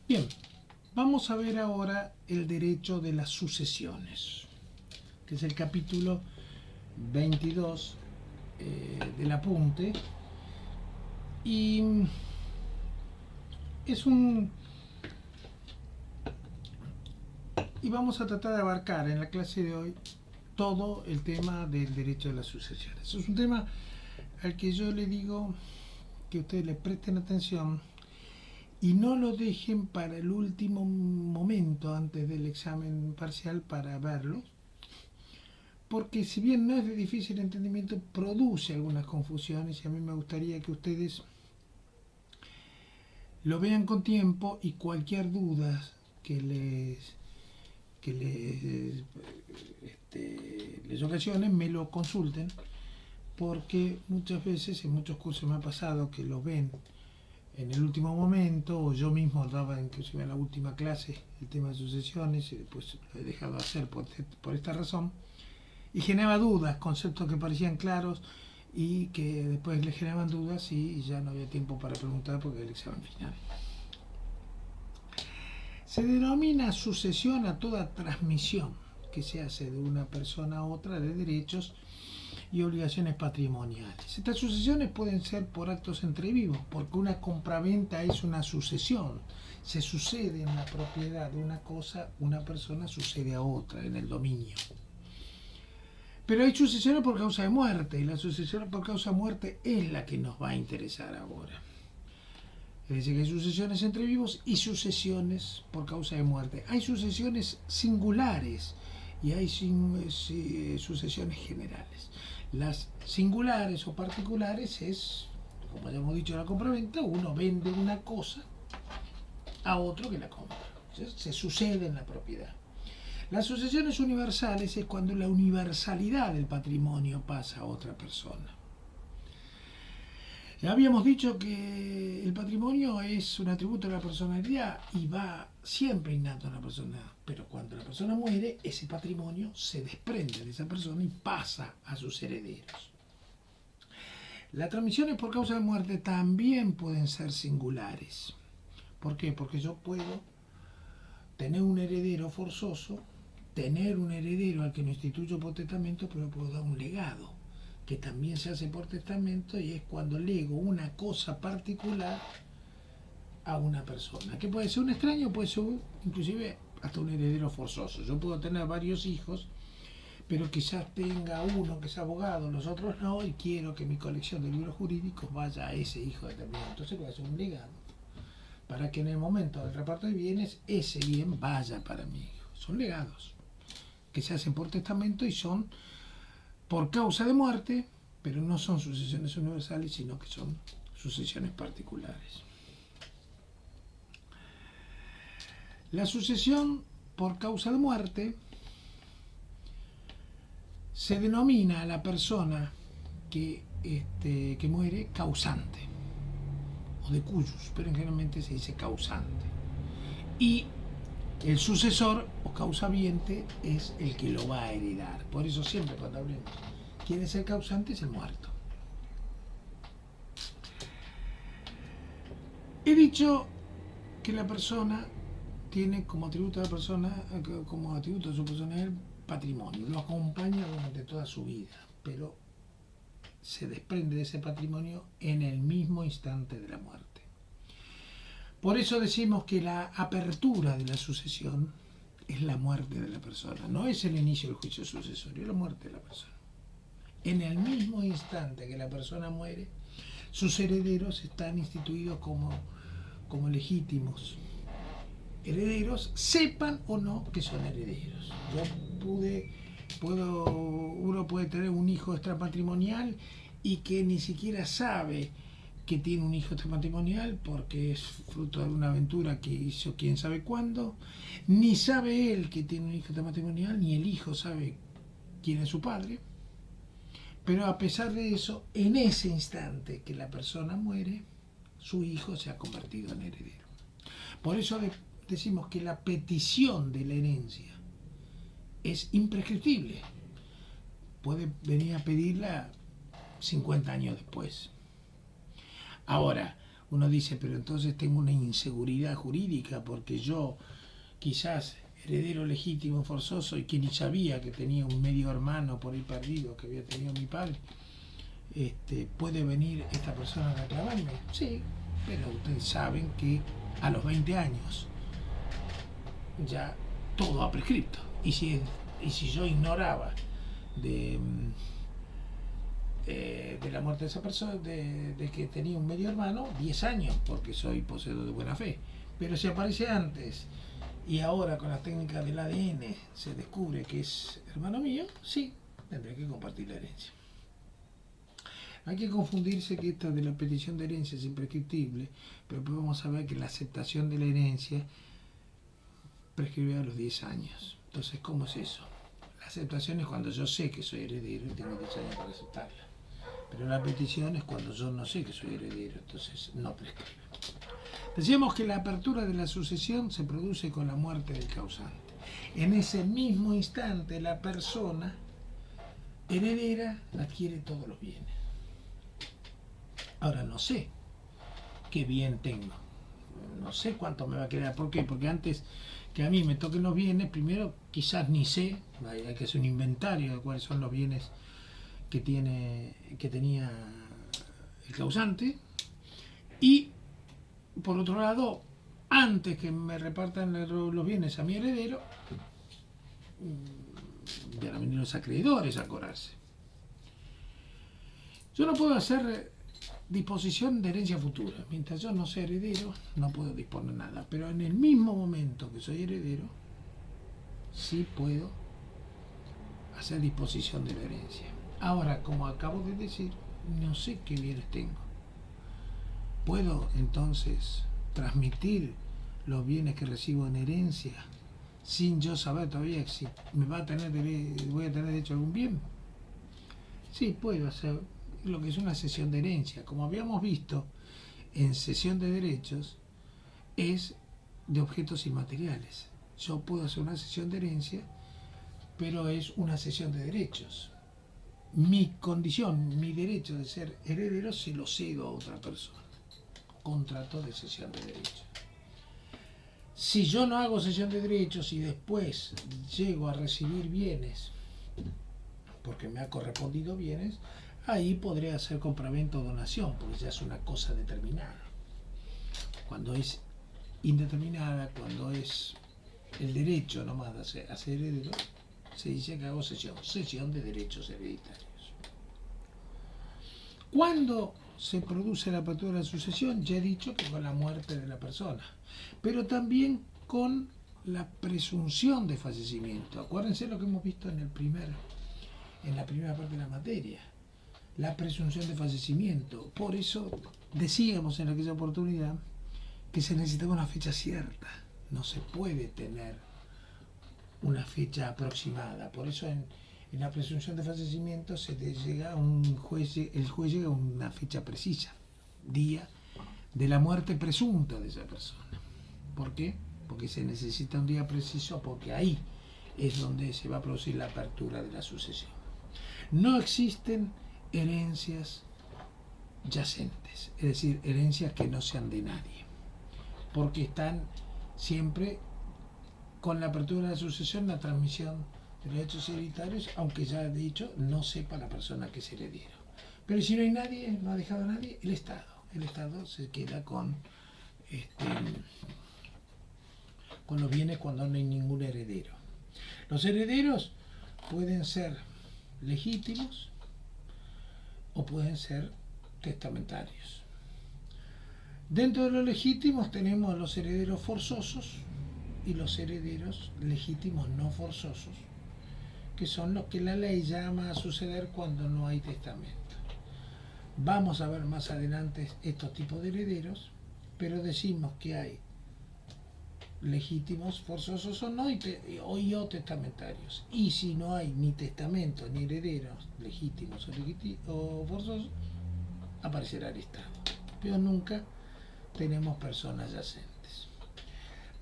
Bien, vamos a ver ahora el derecho de las sucesiones, que es el capítulo 22 del apunte. Y es un... Y vamos a tratar de abarcar en la clase de hoy todo el tema del derecho de las sucesiones. Es un tema al que yo le digo que ustedes le presten atención y no lo dejen para el último momento antes del examen parcial para verlo, porque si bien no es de difícil entendimiento, produce algunas confusiones y a mí me gustaría que ustedes lo vean con tiempo y cualquier duda que les ocasione me lo consulten, porque muchas veces en muchos cursos me ha pasado que lo ven en el último momento, o yo mismo daba inclusive en la última clase el tema de sucesiones y después lo he dejado de hacer por esta razón, y generaba dudas, conceptos que parecían claros y que después le generaban dudas y ya no había tiempo para preguntar porque era el examen final. Se denomina sucesión a toda transmisión que se hace de una persona a otra de derechos y obligaciones patrimoniales. Estas sucesiones pueden ser por actos entre vivos, porque una compraventa es una sucesión. Se sucede en la propiedad de una cosa, una persona sucede a otra en el dominio. Pero hay sucesiones por causa de muerte, y la sucesión por causa de muerte es la que nos va a interesar ahora. Es decir, que hay sucesiones entre vivos y sucesiones por causa de muerte. Hay sucesiones singulares y hay sucesiones generales. Las singulares o particulares es, como ya hemos dicho en la compraventa, uno vende una cosa a otro que la compra. Se sucede en la propiedad. Las sucesiones universales es cuando la universalidad del patrimonio pasa a otra persona. Habíamos dicho que el patrimonio es un atributo de la personalidad y va siempre innato a la persona, pero cuando la persona muere, ese patrimonio se desprende de esa persona y pasa a sus herederos. Las transmisiones por causa de muerte también pueden ser singulares. ¿Por qué? Porque yo puedo tener un heredero forzoso, tener un heredero al que no instituyo por testamento, pero puedo dar un legado, que también se hace por testamento, y es cuando lego una cosa particular a una persona, que puede ser un extraño, puede ser inclusive hasta un heredero forzoso. Yo puedo tener varios hijos, pero quizás tenga uno que es abogado, los otros no, y quiero que mi colección de libros jurídicos vaya a ese hijo determinado. Entonces puede hacer un legado para que en el momento del reparto de bienes ese bien vaya para mi hijo. Son legados que se hacen por testamento y son por causa de muerte, pero no son sucesiones universales, sino que son sucesiones particulares. La sucesión por causa de muerte se denomina a la persona que muere causante, o de cuyus, pero generalmente se dice causante. Y el sucesor o causaviente es el que lo va a heredar. Por eso siempre cuando hablemos quién es el causante, es el muerto. He dicho que la persona tiene como atributo de la persona, como atributo de su persona, el patrimonio. Lo acompaña durante toda su vida, pero se desprende de ese patrimonio en el mismo instante de la muerte. Por eso decimos que la apertura de la sucesión es la muerte de la persona, no es el inicio del juicio sucesorio, es la muerte de la persona. En el mismo instante que la persona muere, sus herederos están instituidos como legítimos herederos, sepan o no que son herederos. Uno puede tener un hijo extrapatrimonial y que ni siquiera sabe que tiene un hijo extrapatrimonial porque es fruto de una aventura que hizo quién sabe cuándo, ni sabe él que tiene un hijo extrapatrimonial, ni el hijo sabe quién es su padre, pero a pesar de eso, en ese instante que la persona muere, su hijo se ha convertido en heredero. Por eso decimos que la petición de la herencia es imprescriptible. Puede venir a pedirla 50 años después. Ahora, Uno dice, pero entonces tengo una inseguridad jurídica porque yo, quizás heredero legítimo forzoso y que ni sabía que tenía un medio hermano por ahí perdido que había tenido mi padre, ¿puede venir esta persona a reclamarme? Sí, pero ustedes saben que a los 20 años ya todo ha prescripto. Y si yo ignoraba de la muerte de esa persona, de que tenía un medio hermano, 10 años, porque soy poseedor de buena fe. Pero si aparece antes y ahora con las técnicas del ADN se descubre que es hermano mío, sí, tendré que compartir la herencia. No hay que confundirse que esta de la petición de herencia es imprescriptible, pero vamos a ver que la aceptación de la herencia prescribe a los 10 años. Entonces, ¿cómo es eso? La aceptación es cuando yo sé que soy heredero y tengo 10 años para aceptarla. Pero la petición es cuando yo no sé que soy heredero, entonces no prescribe. Decíamos que la apertura de la sucesión se produce con la muerte del causante. En ese mismo instante la persona heredera adquiere todos los bienes. Ahora no sé qué bien tengo, no sé cuánto me va a quedar. ¿Por qué? Porque antes que a mí me toquen los bienes, primero quizás ni sé, hay que hacer un inventario de cuáles son los bienes que tenía el causante, y por otro lado, antes que me repartan los bienes a mi heredero, van a venir los acreedores a cobrarse. Yo no puedo hacer disposición de herencia futura. Mientras yo no sea heredero, no puedo disponer nada. Pero en el mismo momento que soy heredero, sí puedo hacer disposición de la herencia. Ahora, como acabo de decir, no sé qué bienes tengo. ¿Puedo entonces transmitir los bienes que recibo en herencia sin yo saber todavía si voy a tener derecho a algún bien? Sí, puedo hacer lo que es una cesión de herencia. Como habíamos visto, en cesión de derechos es de objetos inmateriales. Yo puedo hacer una cesión de herencia, pero es una cesión de derechos. Mi condición, mi derecho de ser heredero, se lo cedo a otra persona. Contrato de cesión de derechos. Si yo no hago cesión de derechos y después llego a recibir bienes, porque me ha correspondido bienes, ahí podría hacer compraventa o donación, porque ya es una cosa determinada. Cuando es indeterminada, cuando es el derecho nomás de ser heredero, se dice que hago cesión de derechos hereditarios. ¿Cuándo se produce la apertura de la sucesión? Ya he dicho que con la muerte de la persona, pero también con la presunción de fallecimiento. Acuérdense lo que hemos visto en la primera parte de la materia, la presunción de fallecimiento. Por eso decíamos en aquella oportunidad que se necesitaba una fecha cierta. No se puede tener una fecha aproximada. Por eso en la presunción de fallecimiento el juez llega a una fecha precisa, día de la muerte presunta de esa persona. ¿Por qué? Porque se necesita un día preciso, porque ahí es donde se va a producir la apertura de la sucesión. No existen herencias yacentes, es decir, herencias que no sean de nadie, porque están siempre con la apertura de la sucesión, la transmisión de los hechos hereditarios, aunque ya he dicho, no sepa la persona que es heredero. Pero si no hay nadie, no ha dejado a nadie, el Estado se queda con los bienes cuando no hay ningún heredero. Los herederos pueden ser legítimos o pueden ser testamentarios. Dentro de los legítimos tenemos los herederos forzosos y los herederos legítimos no forzosos, que son los que la ley llama a suceder cuando no hay testamento. Vamos a ver más adelante estos tipos de herederos, pero decimos que hay legítimos, forzosos o no, o testamentarios. Y si no hay ni testamento ni herederos legítimos o forzosos, aparecerá el Estado. Pero nunca tenemos personas yacentes.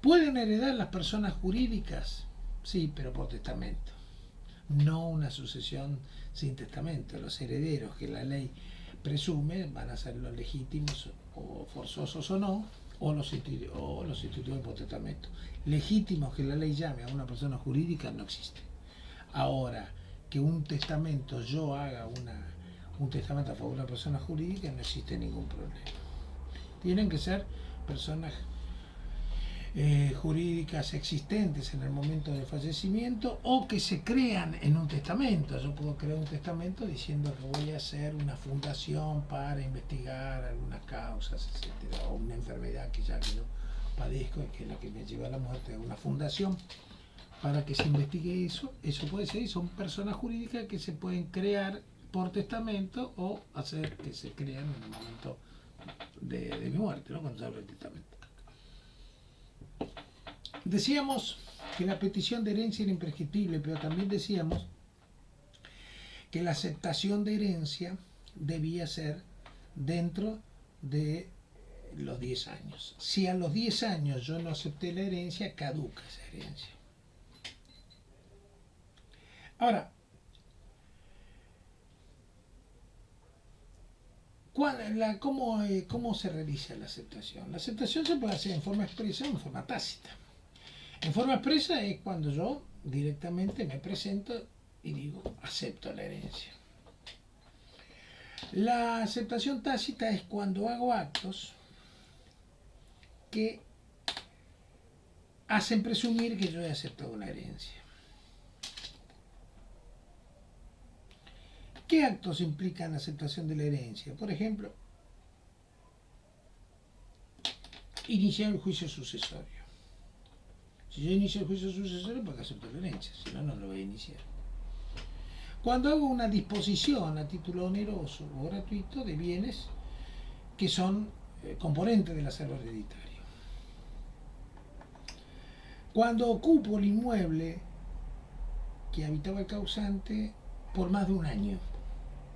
¿Pueden heredar las personas jurídicas? Sí, pero por testamento. No una sucesión sin testamento. Los herederos que la ley presume van a ser los legítimos o forzosos o no, o los institutos por testamento. Legítimos que la ley llame a una persona jurídica no existe. Ahora, que un testamento, yo haga un testamento a favor de una persona jurídica, no existe ningún problema. Tienen que ser personas jurídicas existentes en el momento del fallecimiento o que se crean en un testamento. Yo puedo crear un testamento diciendo que voy a hacer una fundación para investigar algunas causas, etcétera, o una enfermedad que ya que yo padezco y que es la que me lleva a la muerte, una fundación para que se investigue eso. Eso puede ser, y son personas jurídicas que se pueden crear por testamento o hacer que se crean en el momento de mi muerte, ¿no? Cuando se habla del testamento. Decíamos que la petición de herencia era imprescriptible, pero también decíamos que la aceptación de herencia debía ser dentro de los 10 años. Si a los 10 años yo no acepté la herencia, caduca esa herencia. Ahora, ¿cómo se realiza la aceptación? La aceptación se puede hacer en forma expresa o en forma tácita. En forma expresa es cuando yo directamente me presento y digo, acepto la herencia. La aceptación tácita es cuando hago actos que hacen presumir que yo he aceptado la herencia. ¿Qué actos implican la aceptación de la herencia? Por ejemplo, iniciar el juicio sucesorio. Si yo inicio el juicio sucesorio, porque acepto la herencia, si no, no lo voy a iniciar. Cuando hago una disposición a título oneroso o gratuito de bienes que son componentes del acervo hereditario. Cuando ocupo el inmueble que habitaba el causante por más de un año.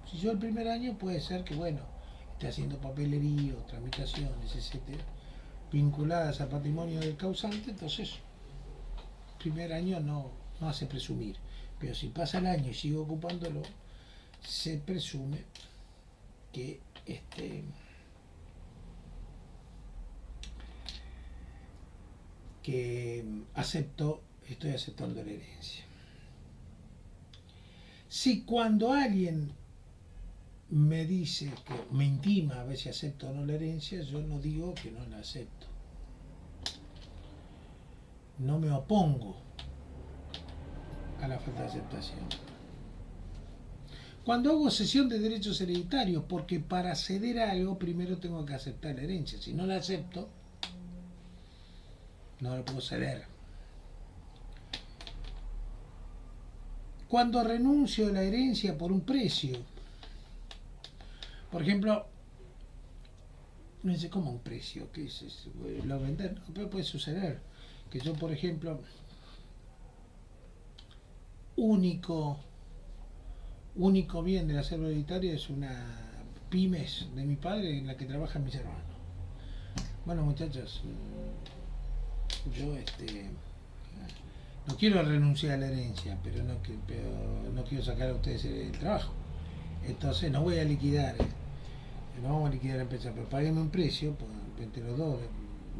Si yo el primer año puede ser que, bueno, esté haciendo papelería, tramitaciones, etcétera, vinculadas al patrimonio del causante, entonces el primer año no hace presumir. Pero si pasa el año y sigo ocupándolo, se presume que estoy aceptando la herencia. Si cuando alguien me dice, que me intima a ver si acepto o no la herencia, yo no digo que no la acepto. No me opongo a la falta de aceptación. Cuando hago cesión de derechos hereditarios, porque para ceder a algo primero tengo que aceptar la herencia. Si no la acepto, no la puedo ceder. Cuando renuncio a la herencia por un precio, por ejemplo, no sé cómo un precio, ¿qué es eso? Lo vender, no, pero puede suceder que yo, por ejemplo, único bien del acervo hereditario es una pymes de mi padre en la que trabajan mis hermanos. Bueno, muchachos, yo no quiero renunciar a la herencia, pero no quiero sacar a ustedes el trabajo. Entonces no voy a liquidar, no vamos a liquidar la empresa, pero páguenme un precio, pues, entre los dos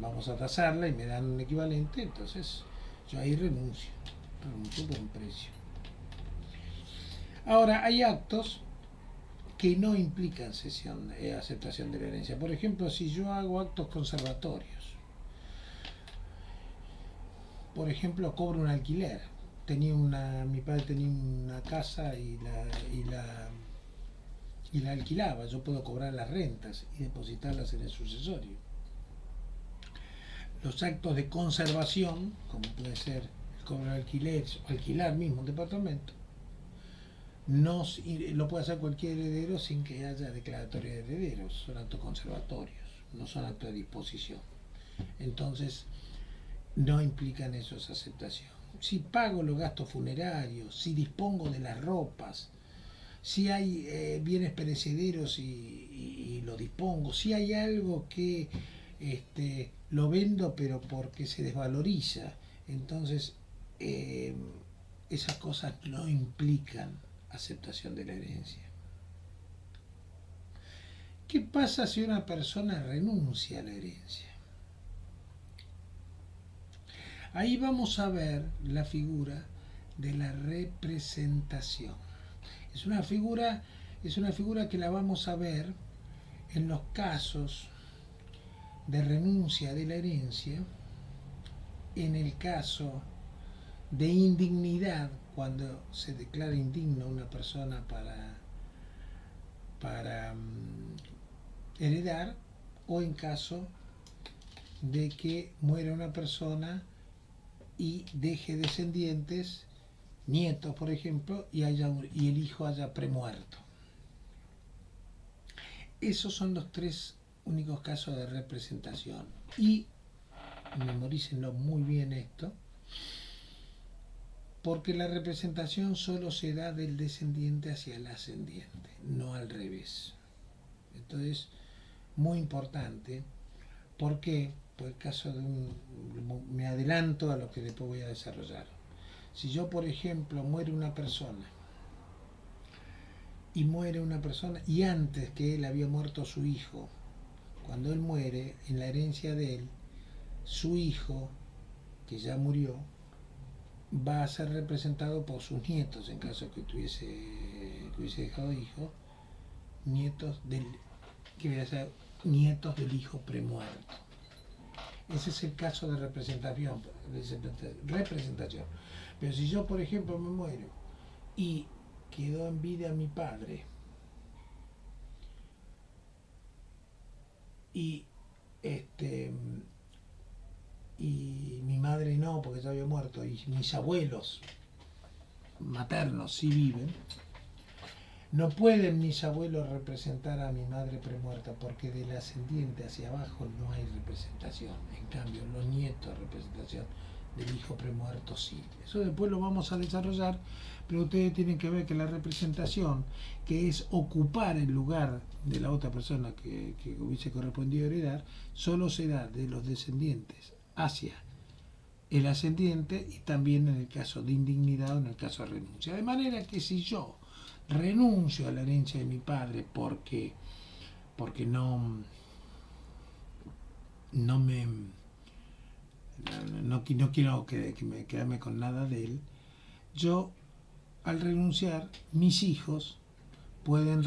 vamos a tasarla y me dan un equivalente, entonces yo ahí renuncio por un precio. Ahora, hay actos que no implican aceptación de la herencia. Por ejemplo, si yo hago actos conservatorios, por ejemplo, cobro un alquiler. Mi padre tenía una casa y la alquilaba. Yo puedo cobrar las rentas y depositarlas en el sucesorio. Los actos de conservación, como puede ser el cobro de alquiler, alquilar mismo un departamento, lo puede hacer cualquier heredero sin que haya declaratoria de herederos. Son actos conservatorios, no son actos de disposición. Entonces, no implican eso esa aceptación. Si pago los gastos funerarios, si dispongo de las ropas, si hay bienes perecederos y lo dispongo, si hay algo que lo vendo pero porque se desvaloriza, entonces esas cosas no implican aceptación de la herencia. ¿Qué pasa si una persona renuncia a la herencia? Ahí vamos a ver la figura de la representación. Es una figura que la vamos a ver en los casos de renuncia de la herencia, en el caso de indignidad, cuando se declara indigna una persona para heredar, o en caso de que muera una persona y deje descendientes, nietos por ejemplo, y el hijo haya premuerto. Esos son los tres únicos casos de representación. Y memorícenlo muy bien esto, porque la representación solo se da del descendiente hacia el ascendiente, no al revés. Entonces, muy importante, porque por el caso de me adelanto a lo que después voy a desarrollar. Si yo, por ejemplo, muere una persona y antes que él había muerto su hijo, cuando él muere, en la herencia de él, su hijo, que ya murió, va a ser representado por sus nietos, en caso que hubiese dejado hijo, nietos del hijo premuerto. Ese es el caso de representación. Pero si yo, por ejemplo, me muero y quedó en vida mi padre y mi madre no, porque ya había muerto, y mis abuelos maternos sí viven, no pueden mis abuelos representar a mi madre premuerta, porque del ascendiente hacia abajo no hay representación. En cambio, los nietos, representación del hijo premuerto sí. Eso después lo vamos a desarrollar, pero ustedes tienen que ver que la representación, que es ocupar el lugar de la otra persona que hubiese correspondido heredar, solo se da de los descendientes hacia el ascendiente, y también en el caso de indignidad o en el caso de renuncia. De manera que si yo renuncio a la herencia de mi padre porque no quiero quedarme con nada de él, yo, al renunciar, mis hijos pueden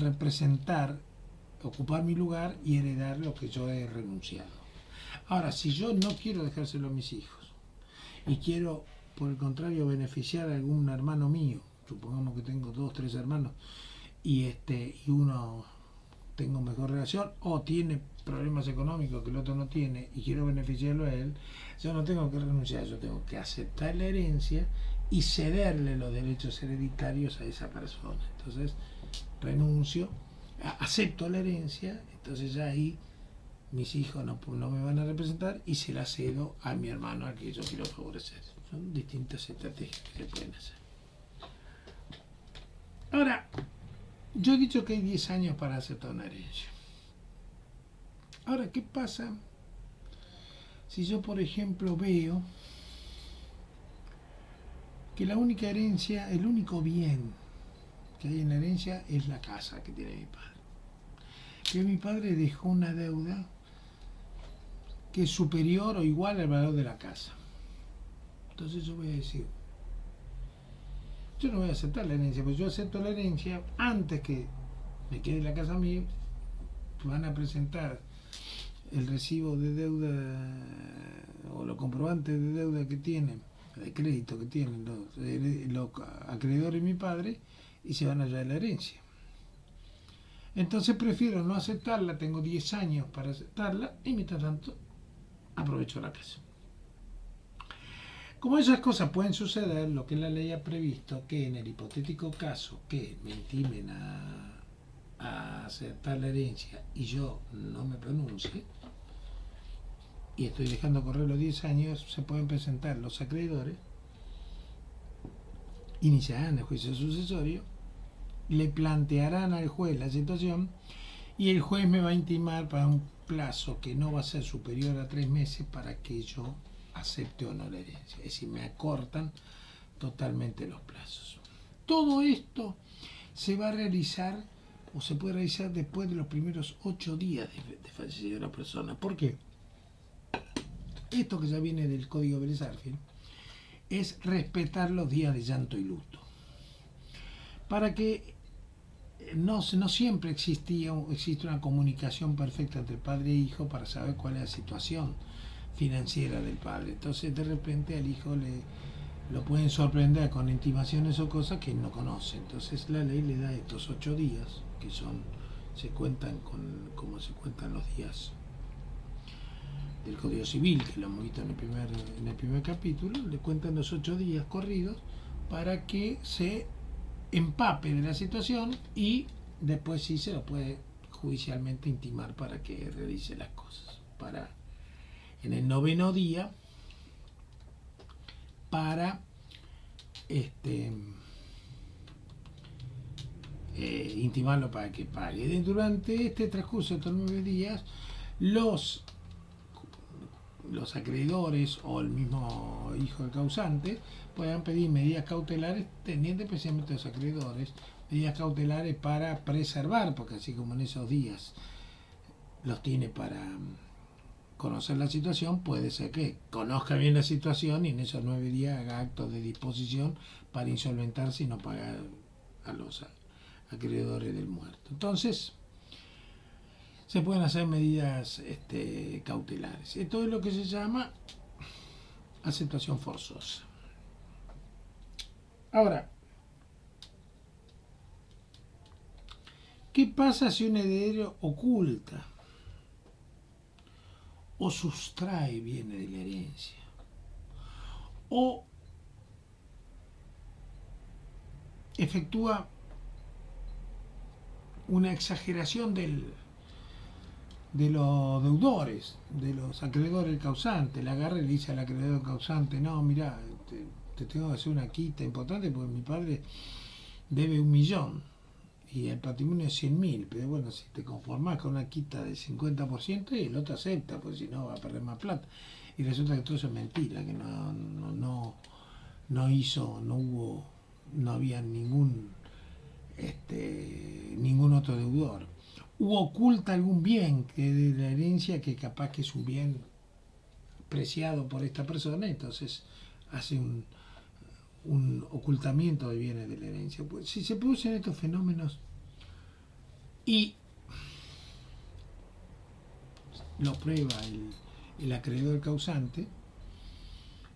ocupar mi lugar y heredar lo que yo he renunciado. Ahora, si yo no quiero dejárselo a mis hijos y quiero, por el contrario, beneficiar a algún hermano mío, supongamos que tengo 2, 3 hermanos, y uno tengo mejor relación o tiene problemas económicos que el otro no tiene y quiero beneficiarlo a él, yo no tengo que renunciar, yo tengo que aceptar la herencia y cederle los derechos hereditarios a esa persona. Entonces renuncio, acepto la herencia, entonces ya ahí mis hijos no me van a representar y se la cedo a mi hermano al que yo quiero favorecer. Son distintas estrategias que se pueden hacer. Ahora, yo he dicho que hay 10 años para aceptar una herencia. Ahora, ¿qué pasa si yo, por ejemplo, veo que la única herencia, el único bien que hay en la herencia es la casa que tiene mi padre? Que mi padre dejó una deuda que es superior o igual al valor de la casa. Entonces yo voy a decir, yo no voy a aceptar la herencia, pues yo acepto la herencia antes que me quede la casa a mí, van a presentar el recibo de deuda o los comprobantes de deuda que tienen, de crédito que tienen los acreedores de mi padre, y se van a llevar la herencia. Entonces prefiero no aceptarla, tengo 10 años para aceptarla y mientras tanto aprovecho la casa. Como esas cosas pueden suceder, lo que la ley ha previsto, que en el hipotético caso que me intimen a aceptar la herencia y yo no me pronuncie, y estoy dejando correr los 10 años, se pueden presentar los acreedores, iniciarán el juicio sucesorio, le plantearán al juez la situación y el juez me va a intimar para un plazo que no va a ser superior a 3 meses para que yo acepte o no la herencia. Es decir, me acortan totalmente los plazos. Todo esto se va a realizar o se puede realizar después de los primeros 8 días de fallecido de la persona. ¿Por qué? Esto que ya viene del Código Vélez-Arfield es respetar los días de llanto y luto. Para que no siempre existe una comunicación perfecta entre padre e hijo para saber cuál es la situación financiera del padre. Entonces de repente al hijo lo pueden sorprender con intimaciones o cosas que no conoce. Entonces la ley le da estos 8 días, que se cuentan como se cuentan los días del Código Civil, que lo hemos visto en el primer capítulo. Le cuentan los 8 días corridos para que se empape de la situación y después sí se lo puede judicialmente intimar para que realice las cosas. En el 9º día, para intimarlo para que pague. Durante este transcurso de estos 9 días, los acreedores o el mismo hijo del causante puedan pedir medidas cautelares, teniendo especialmente los acreedores, medidas cautelares para preservar, porque así como en esos días los tiene para conocer la situación, puede ser que conozca bien la situación y en esos 9 días haga actos de disposición para insolventarse y no pagar a los acreedores del muerto. Entonces se pueden hacer medidas cautelares. Esto es lo que se llama aceptación forzosa. Ahora, ¿qué pasa si un heredero oculta o sustrae bienes de la herencia? O efectúa una exageración de los deudores, de los acreedores del causante. Le agarra y le dice al acreedor causante: no, mira, te tengo que hacer una quita importante porque mi padre debe 1 millón y el patrimonio es 100.000, pero bueno, si te conformás con una quita del 50%, el otro acepta, porque si no va a perder más plata. Y resulta que todo eso es mentira, que no había ningún otro deudor. U oculta algún bien que de la herencia, que capaz que es un bien preciado por esta persona, entonces hace un ocultamiento de bienes de la herencia. Pues, si se producen estos fenómenos y lo prueba el acreedor causante,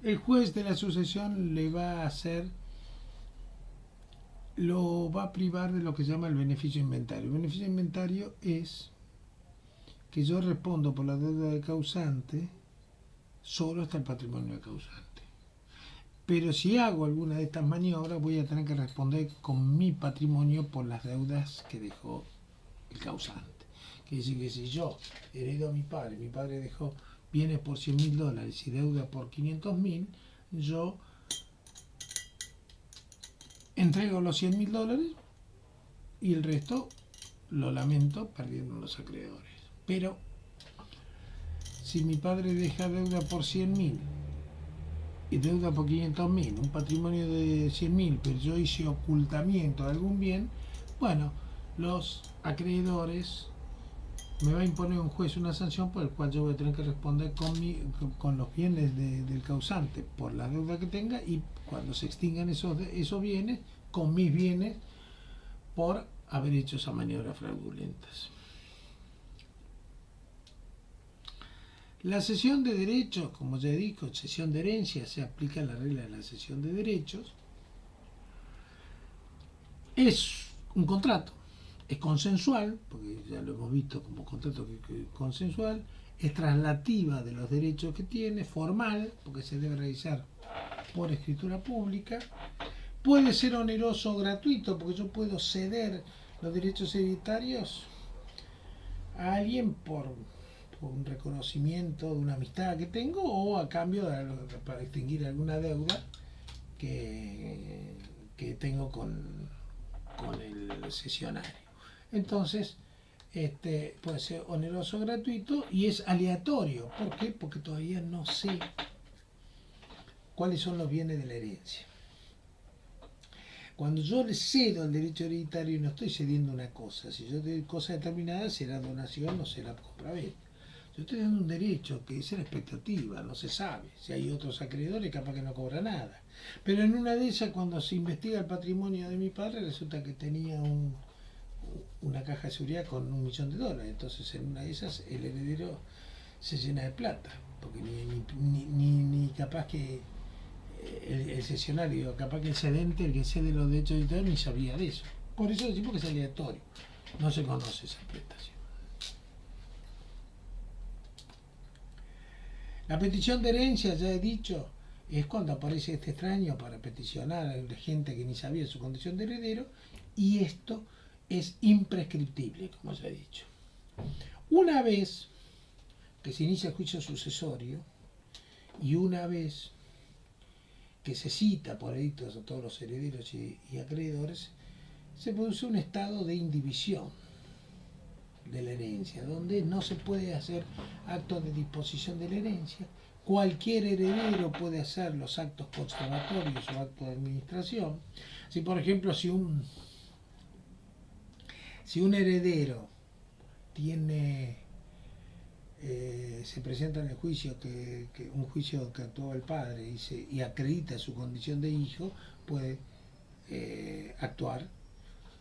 el juez de la sucesión lo va a privar de lo que se llama el beneficio inventario. El beneficio inventario es que yo respondo por la deuda del causante solo hasta el patrimonio del causante. Pero si hago alguna de estas maniobras, voy a tener que responder con mi patrimonio por las deudas que dejó el causante. Quiere decir que si yo heredo a mi padre dejó bienes por $100.000 y deuda por 500.000, yo entrego los $100.000 y el resto lo lamento perdiendo los acreedores. Pero si mi padre deja deuda por 100.000 y deuda por 500.000, un patrimonio de 100.000, pero yo hice ocultamiento de algún bien, bueno, los acreedores me va a imponer un juez una sanción por el cual yo voy a tener que responder con los bienes del causante por la deuda que tenga, y cuando se extingan esos bienes, con mis bienes por haber hecho esas maniobras fraudulentas. La cesión de derechos, como ya digo, cesión de herencia, se aplica la regla de la cesión de derechos. Es un contrato, es consensual, porque ya lo hemos visto como contrato consensual, es traslativa de los derechos que tiene, formal, porque se debe realizar por escritura pública. Puede ser oneroso o gratuito, porque yo puedo ceder los derechos hereditarios a alguien por un reconocimiento de una amistad que tengo, o a cambio para extinguir alguna deuda que tengo con el cesionario. Entonces, puede ser oneroso o gratuito, y es aleatorio. ¿Por qué? Porque todavía no sé cuáles son los bienes de la herencia. Cuando yo le cedo el derecho hereditario, no estoy cediendo una cosa. Si yo doy cosa determinada, será donación o será compraventa. Yo estoy dando un derecho que es la expectativa, no se sabe. Si hay otros acreedores, capaz que no cobra nada. Pero en una de esas, cuando se investiga el patrimonio de mi padre, resulta que tenía una caja de seguridad con $1.000.000. Entonces, en una de esas, el heredero se llena de plata. Porque ni capaz que el cesionario, capaz que el cedente, el que cede los derechos hereditarios, ni sabía de eso. Por eso decimos que es aleatorio. No se conoce esa prestación. La petición de herencia, ya he dicho, es cuando aparece este extraño para peticionar a gente que ni sabía su condición de heredero, y esto es imprescriptible, como ya he dicho. Una vez que se inicia el juicio sucesorio y una vez que se cita por edictos a todos los herederos y acreedores, se produce un estado de indivisión de la herencia, donde no se puede hacer actos de disposición de la herencia. Cualquier heredero puede hacer los actos conservatorios o actos de administración. Si, por ejemplo, si un heredero tiene se presenta en el juicio un juicio que actuó el padre y acredita su condición de hijo, puede actuar.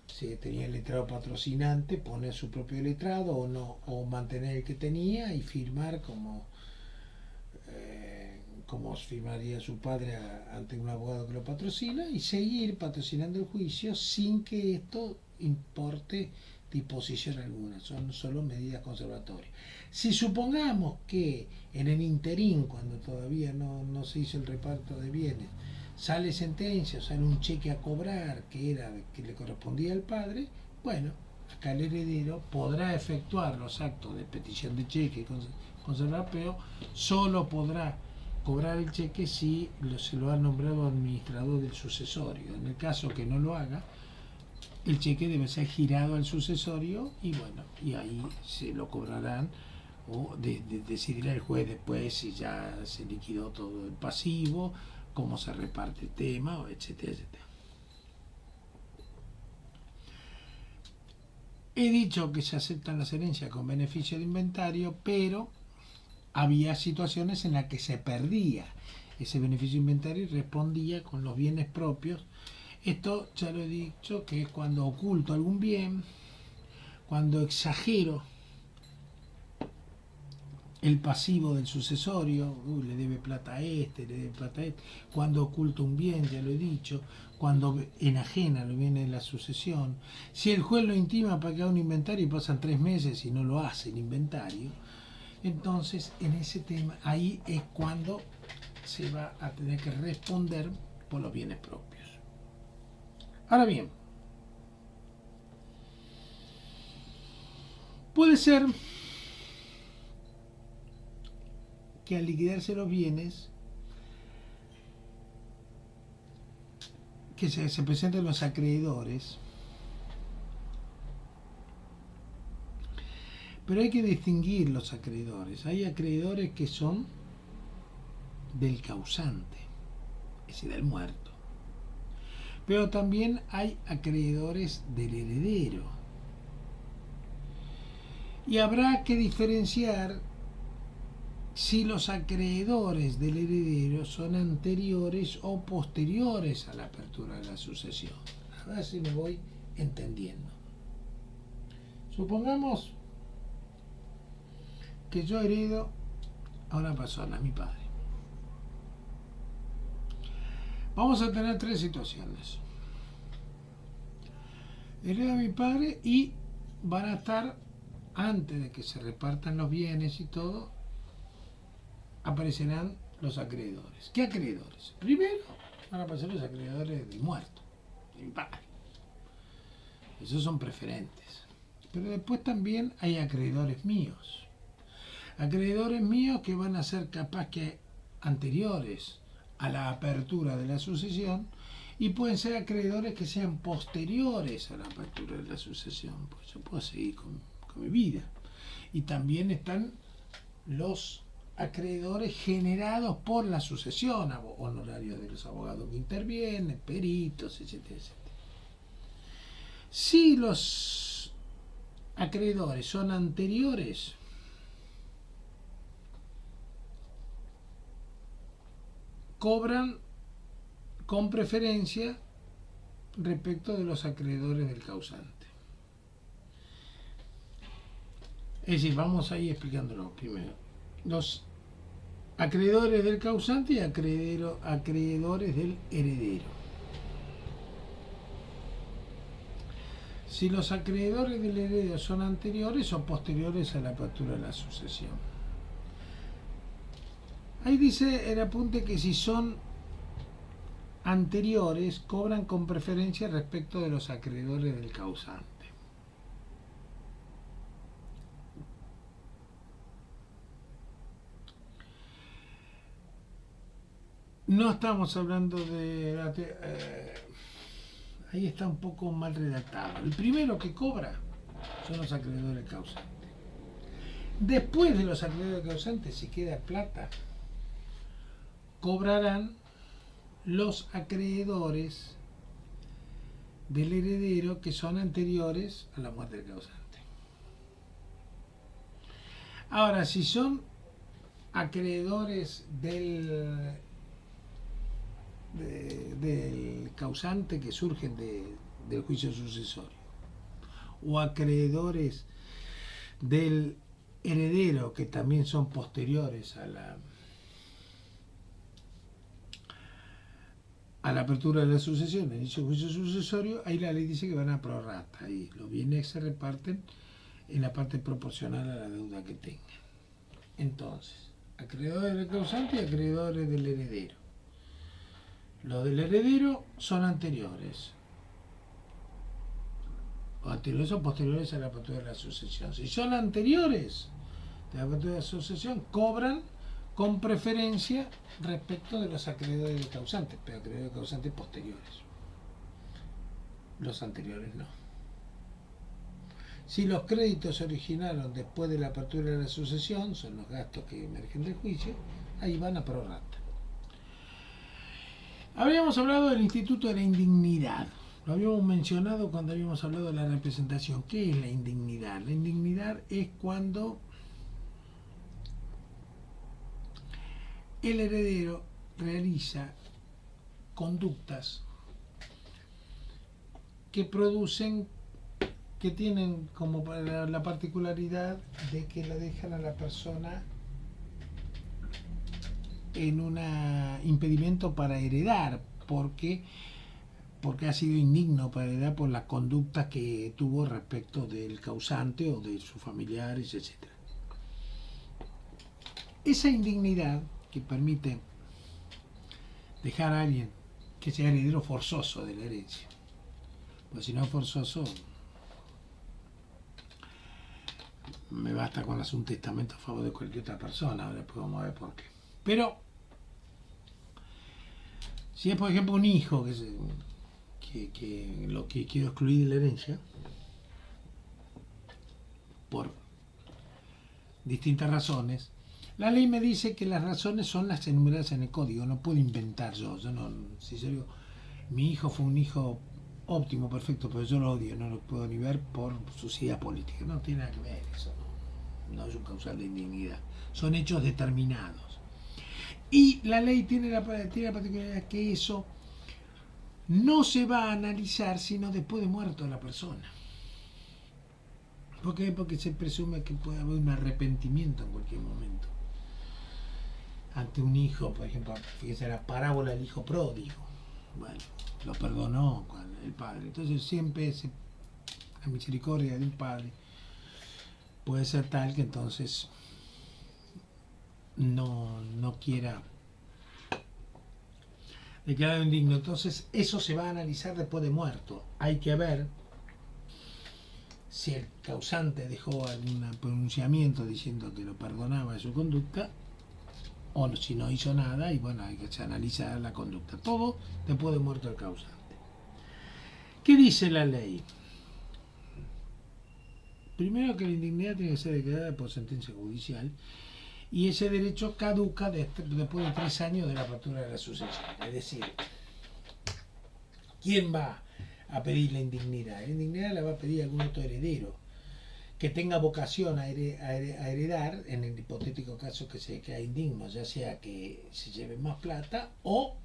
Si tenía el letrado patrocinante, poner su propio letrado o no, o mantener el que tenía y firmar como firmaría su padre ante un abogado que lo patrocina, y seguir patrocinando el juicio sin que esto importe disposición alguna, son solo medidas conservatorias. Si supongamos que en el interín, cuando todavía no se hizo el reparto de bienes, sale sentencia o sale un cheque a cobrar que le correspondía al padre, bueno, acá el heredero podrá efectuar los actos de petición de cheque y conservar, pero solo podrá cobrar el cheque si se lo ha nombrado administrador del sucesorio. En el caso que no lo haga, el cheque debe ser girado al sucesorio y bueno, y ahí se lo cobrarán, o decidirá el juez después si ya se liquidó todo el pasivo, cómo se reparte el tema, etcétera, etcétera. He dicho que se aceptan las herencias con beneficio de inventario, pero había situaciones en las que se perdía ese beneficio de inventario y respondía con los bienes propios. Esto ya lo he dicho, que es cuando oculto algún bien, cuando exagero el pasivo del sucesorio, le debe plata a este, le debe plata a este, cuando oculto un bien, ya lo he dicho, cuando enajena los bienes de la sucesión. Si el juez lo intima para que haga un inventario y pasan 3 meses y no lo hace el inventario, entonces en ese tema, ahí es cuando se va a tener que responder por los bienes propios. Ahora bien, puede ser que al liquidarse los bienes, que se presenten los acreedores, pero hay que distinguir los acreedores. Hay acreedores que son del causante, es decir, del muerto. Pero también hay acreedores del heredero. Y habrá que diferenciar si los acreedores del heredero son anteriores o posteriores a la apertura de la sucesión. A ver si me voy entendiendo. Supongamos que yo heredo a una persona, a mi padre. Vamos a tener 3 situaciones. Heredo a mi padre y van a estar, antes de que se repartan los bienes y todo, aparecerán los acreedores. ¿Qué acreedores? Primero van a aparecer los acreedores del muerto, de mi padre. Esos son preferentes. Pero después también hay acreedores míos. Acreedores míos que van a ser capaz que anteriores a la apertura de la sucesión, y pueden ser acreedores que sean posteriores a la apertura de la sucesión, pues yo puedo seguir con mi vida. Y también están los acreedores generados por la sucesión, honorarios de los abogados que intervienen, peritos, etcétera, etcétera. Si los acreedores son anteriores, cobran con preferencia respecto de los acreedores del causante. Es decir, vamos a ir explicándolo primero. Los acreedores del causante y acreedores del heredero. Si los acreedores del heredero son anteriores o posteriores a la apertura de la sucesión. Ahí dice el apunte que si son anteriores, cobran con preferencia respecto de los acreedores del causante. No estamos hablando de... ahí está un poco mal redactado. El primero que cobra son los acreedores del causante. Después de los acreedores del causante, si queda plata, cobrarán los acreedores del heredero que son anteriores a la muerte del causante. Ahora, si son acreedores del causante que surgen del juicio sucesorio o acreedores del heredero que también son posteriores a la apertura de la sucesión en dicho juicio sucesorio, ahí la ley dice que van a prorrata y los bienes se reparten en la parte proporcional a la deuda que tengan. Entonces, acreedores del causante y acreedores del heredero. Los del heredero son anteriores. O anteriores o posteriores a la apertura de la sucesión. Si son anteriores de la apertura de la sucesión, cobran con preferencia respecto de los acreedores del causante, pero acreedores del causante posteriores. Los anteriores no. Si los créditos se originaron después de la apertura de la sucesión, son los gastos que emergen del juicio, ahí van a prorrata. Habíamos hablado del instituto de la indignidad. Lo habíamos mencionado cuando habíamos hablado de la representación. ¿Qué es la indignidad? La indignidad es cuando el heredero realiza conductas que producen, que tienen como la particularidad de que la dejan a la persona en un impedimento para heredar, porque ha sido indigno para heredar por las conductas que tuvo respecto del causante o de sus familiares, etc. Esa indignidad que permite dejar a alguien que sea heredero forzoso de la herencia, pues si no es forzoso, me basta con hacer un testamento a favor de cualquier otra persona, ahora después vamos a ver por qué. Pero si es por ejemplo un hijo que lo que quiero excluir de la herencia por distintas razones, la ley me dice que las razones son las enumeradas en el código, no puedo inventar yo no, si yo digo mi hijo fue un hijo óptimo, perfecto, pero yo lo odio, no lo puedo ni ver por su idea política, no tiene nada que ver eso, no es un causal de indignidad, son hechos determinados. Y la ley tiene la particularidad que eso no se va a analizar sino después de muerto la persona. ¿Por qué? Porque se presume que puede haber un arrepentimiento en cualquier momento. Ante un hijo, por ejemplo, fíjense la parábola del hijo pródigo. Bueno, lo perdonó el padre. Entonces siempre la misericordia de un padre puede ser tal que entonces no quiera declarado indigno. Entonces eso se va a analizar después de muerto. Hay que ver si el causante dejó algún pronunciamiento diciendo que lo perdonaba de su conducta o si no hizo nada, y bueno, hay que analizar la conducta. Todo después de muerto el causante. ¿Qué dice la ley? Primero, que la indignidad tiene que ser declarada por sentencia judicial y ese derecho caduca después de 3 años de la apertura de la sucesión. Es decir, ¿quién va a pedir la indignidad. La indignidad la va a pedir algún otro heredero que tenga vocación a heredar, en el hipotético caso que se quede indigno, ya sea que se lleve más plata o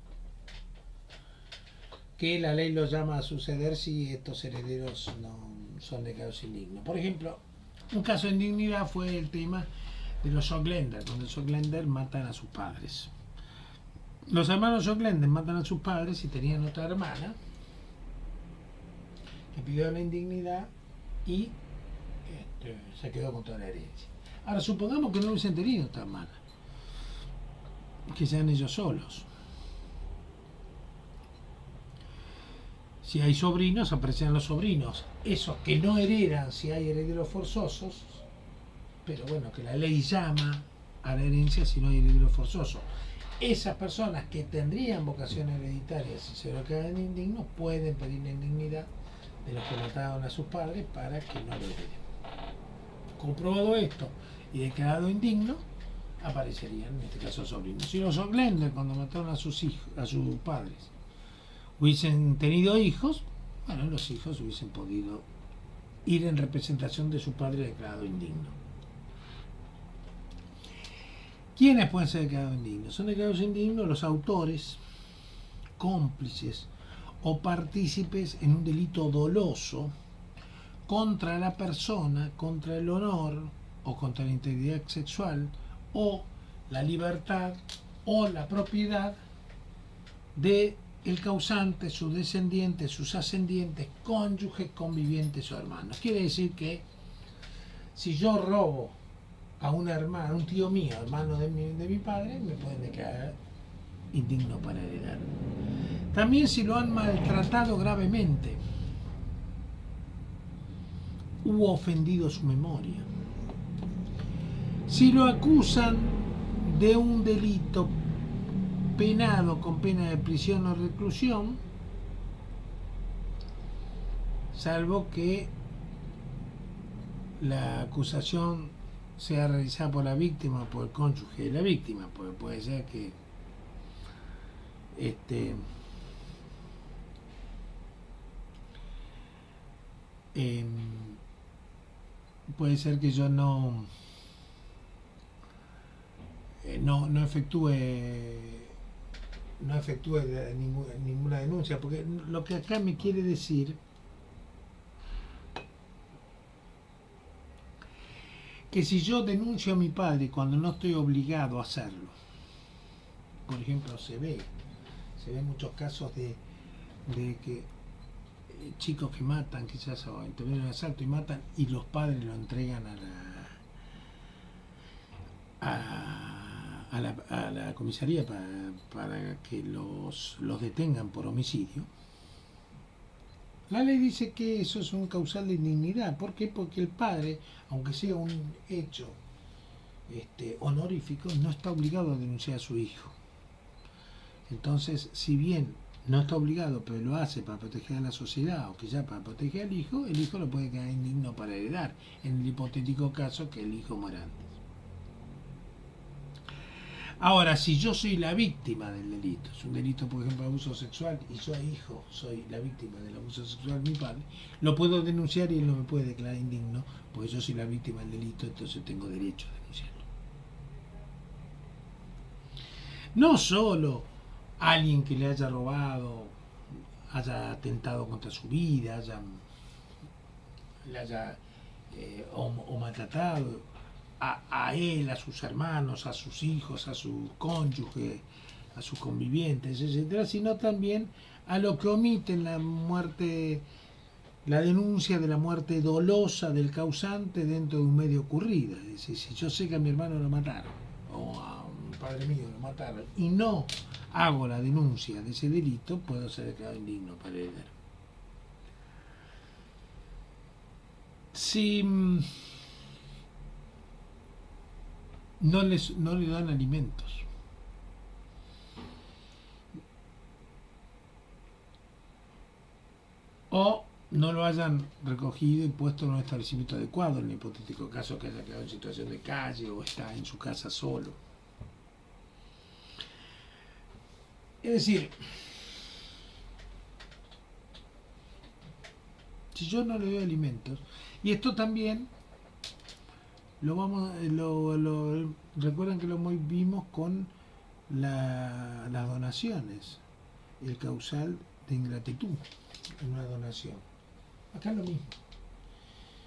que la ley lo llama a suceder si estos herederos no son declarados indignos. Por ejemplo, un caso de indignidad fue el tema de los Sogländer, donde los Sogländer matan a sus padres. Los hermanos Sogländer matan a sus padres y tenían otra hermana que pidió la indignidad y se quedó con toda la herencia. Ahora, supongamos que no hubiesen tenido esta hermana, que sean ellos solos. Si hay sobrinos, aparecen los sobrinos. Esos que no heredan si hay herederos forzosos, pero bueno, que la ley llama a la herencia si no hay herederos forzosos. Esas personas que tendrían vocación hereditaria si se lo quedan indignos pueden pedir la indignidad de los que mataron a sus padres para que no lo hereden. Comprobado esto y declarado indigno, aparecerían en este caso sobrinos. Si los Sogländer, cuando mataron a sus hijos, a sus padres, hubiesen tenido hijos, bueno, los hijos hubiesen podido ir en representación de su padre declarado indigno. ¿Quiénes pueden ser declarados indignos? Son declarados indignos los autores, cómplices o partícipes en un delito doloso contra la persona, contra el honor o contra la integridad sexual o la libertad o la propiedad de el causante, sus descendientes, sus ascendientes, cónyuges, convivientes o hermanos. Quiere decir que si yo robo a un hermano, a un tío mío, hermano de mi padre, me pueden declarar indigno para heredar. También si lo han maltratado gravemente u ofendido su memoria. Si lo acusan de un delito penado con pena de prisión o reclusión, salvo que la acusación sea realizada por la víctima o por el cónyuge de la víctima, porque puede ser que puede ser que yo no efectúe ninguna denuncia, porque lo que acá me quiere decir que si yo denuncio a mi padre cuando no estoy obligado a hacerlo, por ejemplo, se ve muchos casos de que chicos que matan, quizás o intervienen en un asalto y matan, y los padres lo entregan a la comisaría para que los detengan por homicidio. La ley dice que eso es un causal de indignidad. ¿Por qué? Porque el padre, aunque sea un hecho honorífico, no está obligado a denunciar a su hijo. Entonces, si bien no está obligado, pero lo hace para proteger a la sociedad o quizá para proteger al hijo, el hijo lo puede quedar indigno para heredar, en el hipotético caso que el hijo muera antes. Ahora, si yo soy la víctima del delito, es un delito, por ejemplo, de abuso sexual, y yo hijo soy la víctima del abuso sexual de mi padre, lo puedo denunciar y él no me puede declarar indigno, porque yo soy la víctima del delito, entonces tengo derecho a denunciarlo. No solo alguien que le haya robado, haya atentado contra su vida, le haya o maltratado a él, a sus hermanos, a sus hijos, a su cónyuge, a sus convivientes, etcétera, sino también a lo que omiten la muerte, la denuncia de la muerte dolosa del causante dentro de un medio ocurrida. Es decir, si yo sé que a mi hermano lo mataron, o a un padre mío lo mataron, y no hago la denuncia de ese delito, puedo ser declarado indigno para heredar. Si no le dan alimentos, o no lo hayan recogido y puesto en un establecimiento adecuado, en el hipotético caso que haya quedado en situación de calle o está en su casa solo. Es decir, Si yo no le doy alimentos, y esto también recuerdan que lo vimos con las donaciones, el causal de ingratitud en una donación. Acá es lo mismo.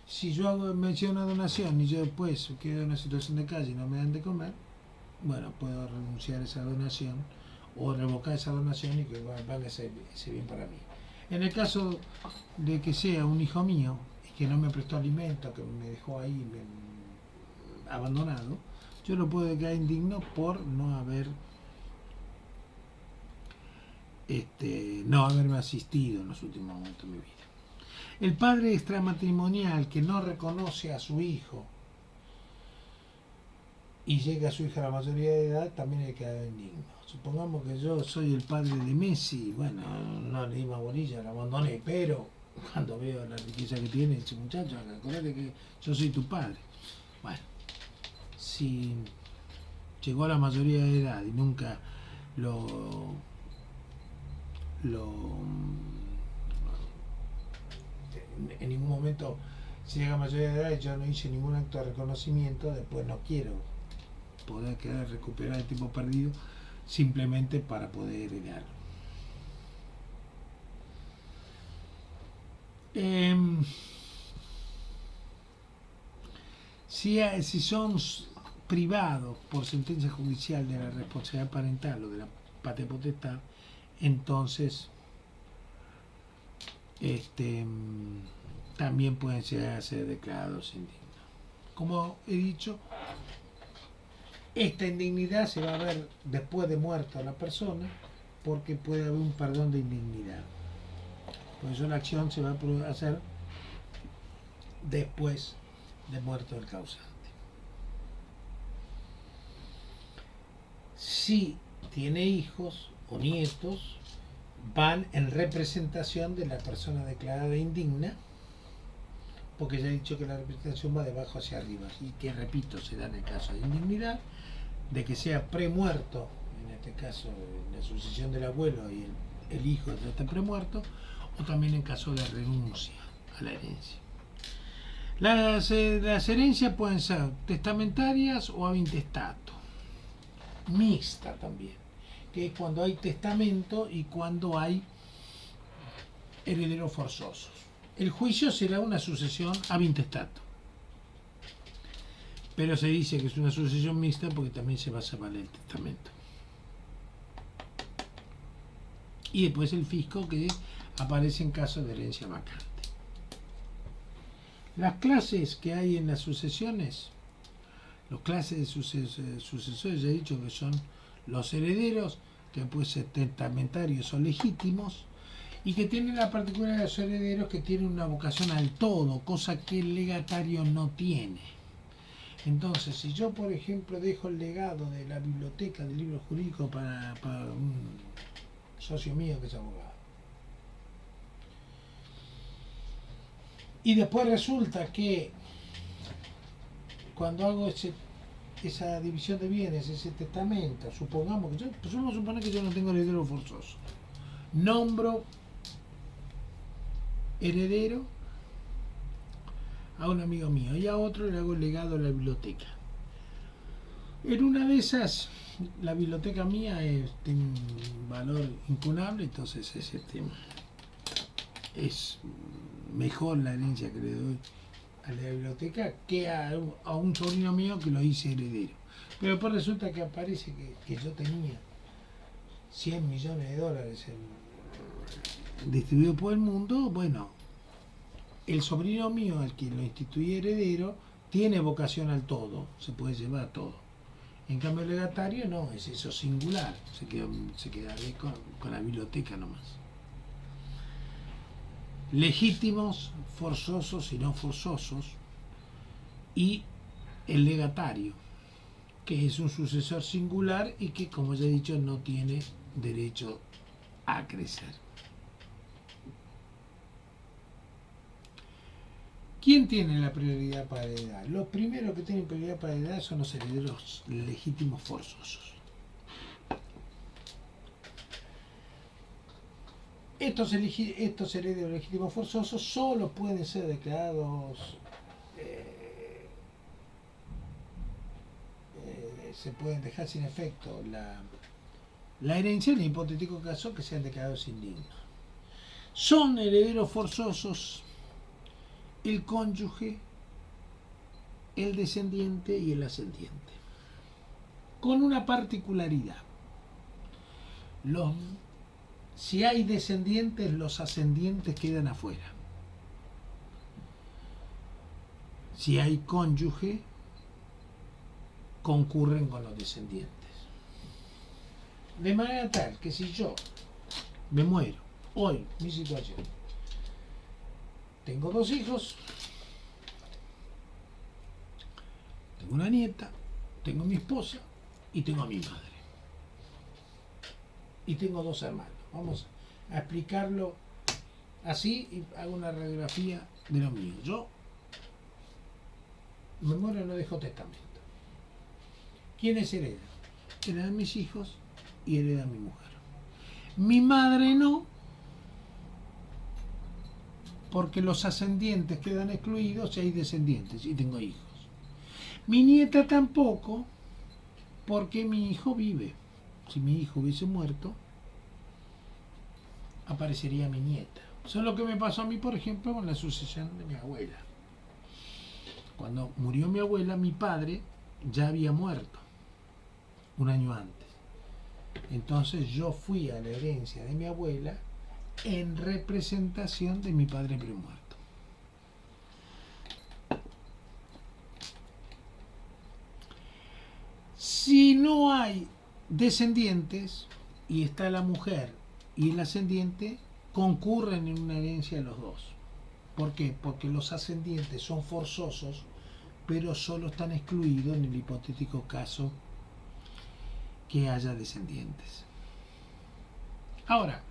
Si yo me hice una donación y yo después quedo en una situación de calle y no me dan de comer, bueno, puedo renunciar a esa donación o revocar esa donación y que valga ese bien para mí. En el caso de que sea un hijo mío y que no me prestó alimento, que me dejó ahí abandonado, yo lo puedo quedar indigno por no haberme asistido en los últimos momentos de mi vida. El padre extramatrimonial que no reconoce a su hijo y llega a su hija a la mayoría de edad, también hay que quedar indigno. Supongamos que yo soy el padre de Messi, bueno, no le di más bolilla, lo abandoné, pero cuando veo la riqueza que tiene ese muchacho, acordate que yo soy tu padre. Bueno, si llegó a la mayoría de edad y nunca en ningún momento, si llega a mayoría de edad y yo no hice ningún acto de reconocimiento, después no quiero poder quedar recuperar el tiempo perdido simplemente para poder heredarlo. Si son privados por sentencia judicial de la responsabilidad parental o de la patria potestad, entonces también pueden llegar a ser declarados indignos. Como he dicho, esta indignidad se va a ver después de muerta la persona, porque puede haber un perdón de indignidad. Por eso la acción se va a hacer después de muerto el causante. Si tiene hijos o nietos, van en representación de la persona declarada indigna, porque ya he dicho que la representación va de abajo hacia arriba, y que, repito, se da en el caso de indignidad, de que sea premuerto, en este caso en la sucesión del abuelo y el hijo ya está premuerto, o también en caso de renuncia a la herencia. Las herencias pueden ser testamentarias o ab intestato, mixta también, que es cuando hay testamento y cuando hay herederos forzosos. El juicio será una sucesión ab intestato, pero se dice que es una sucesión mixta porque también se va a separar el testamento. Y después el fisco, que aparece en caso de herencia vacante. Las clases que hay en las sucesiones, las clases de sucesores, ya he dicho que son los herederos, que pueden ser testamentarios o legítimos, y que tienen la particularidad de los herederos que tienen una vocación al todo, cosa que el legatario no tiene. Entonces, si yo, por ejemplo, dejo el legado de la biblioteca del libro jurídico para un socio mío que es abogado, y después resulta que cuando hago esa división de bienes, ese testamento, supongamos que vamos a suponer que yo no tengo heredero forzoso, nombro heredero a un amigo mío y a otro le hago el legado a la biblioteca. En una de esas, la biblioteca mía tiene un valor incunable, entonces es mejor la herencia que le doy a la biblioteca que a un sobrino mío que lo hice heredero. Pero después resulta que aparece que yo tenía 100 millones de dólares distribuidos por el mundo. Bueno, el sobrino mío, al que lo instituí heredero, tiene vocación al todo, se puede llevar todo. En cambio el legatario no, es eso singular, se quedaría con la biblioteca nomás. Legítimos, forzosos y no forzosos, y el legatario, que es un sucesor singular y que, como ya he dicho, no tiene derecho a crecer. ¿Quién tiene la prioridad para heredar? Los primeros que tienen prioridad para heredar son los herederos legítimos forzosos. estos herederos legítimos forzosos solo pueden ser declarados, se pueden dejar sin efecto la herencia en el hipotético caso que sean declarados indignos. Son herederos forzosos el cónyuge, el descendiente y el ascendiente, con una particularidad. Si hay descendientes, los ascendientes quedan afuera. Si hay cónyuge, concurren con los descendientes. De manera tal que si yo me muero, hoy, mi situación, tengo 2 hijos, tengo una nieta, tengo mi esposa y tengo a mi madre. Y tengo 2 hermanos. Vamos a explicarlo así y hago una radiografía de lo mío. Yo me muero y no dejo testamento. ¿Quiénes heredan? Heredan mis hijos y heredan mi mujer. Mi madre no, porque los ascendientes quedan excluidos y hay descendientes y tengo hijos. Mi nieta tampoco, porque mi hijo vive. Si mi hijo hubiese muerto, aparecería mi nieta. Eso es lo que me pasó a mí, por ejemplo, con la sucesión de mi abuela. Cuando murió mi abuela, mi padre ya había muerto 1 año antes. Entonces yo fui a la herencia de mi abuela en representación de mi padre premuerto. Si no hay descendientes y está la mujer y el ascendiente, concurren en una herencia los dos. ¿Por qué? Porque los ascendientes son forzosos, pero solo están excluidos en el hipotético caso que haya descendientes. Ahora,